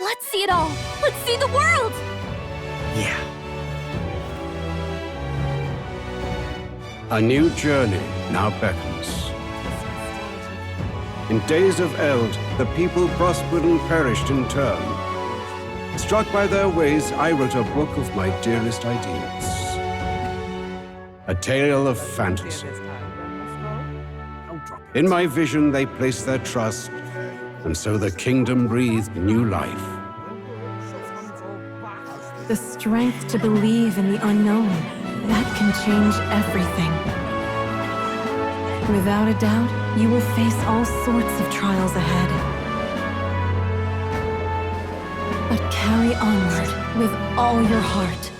Let's see it all. Let's see the world. Yeah. A new journey now beckons. In days of eld, the people prospered and perished in turn. Struck by their ways, I wrote a book of my dearest ideas. A tale of fantasy. In my vision, they placed their trust, and so the kingdom breathed new life. The strength to believe in the unknown, that can change everything. Without a doubt, you will face all sorts of trials ahead. But carry onward with all your heart.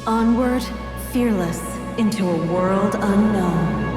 Onward, fearless, into a world unknown.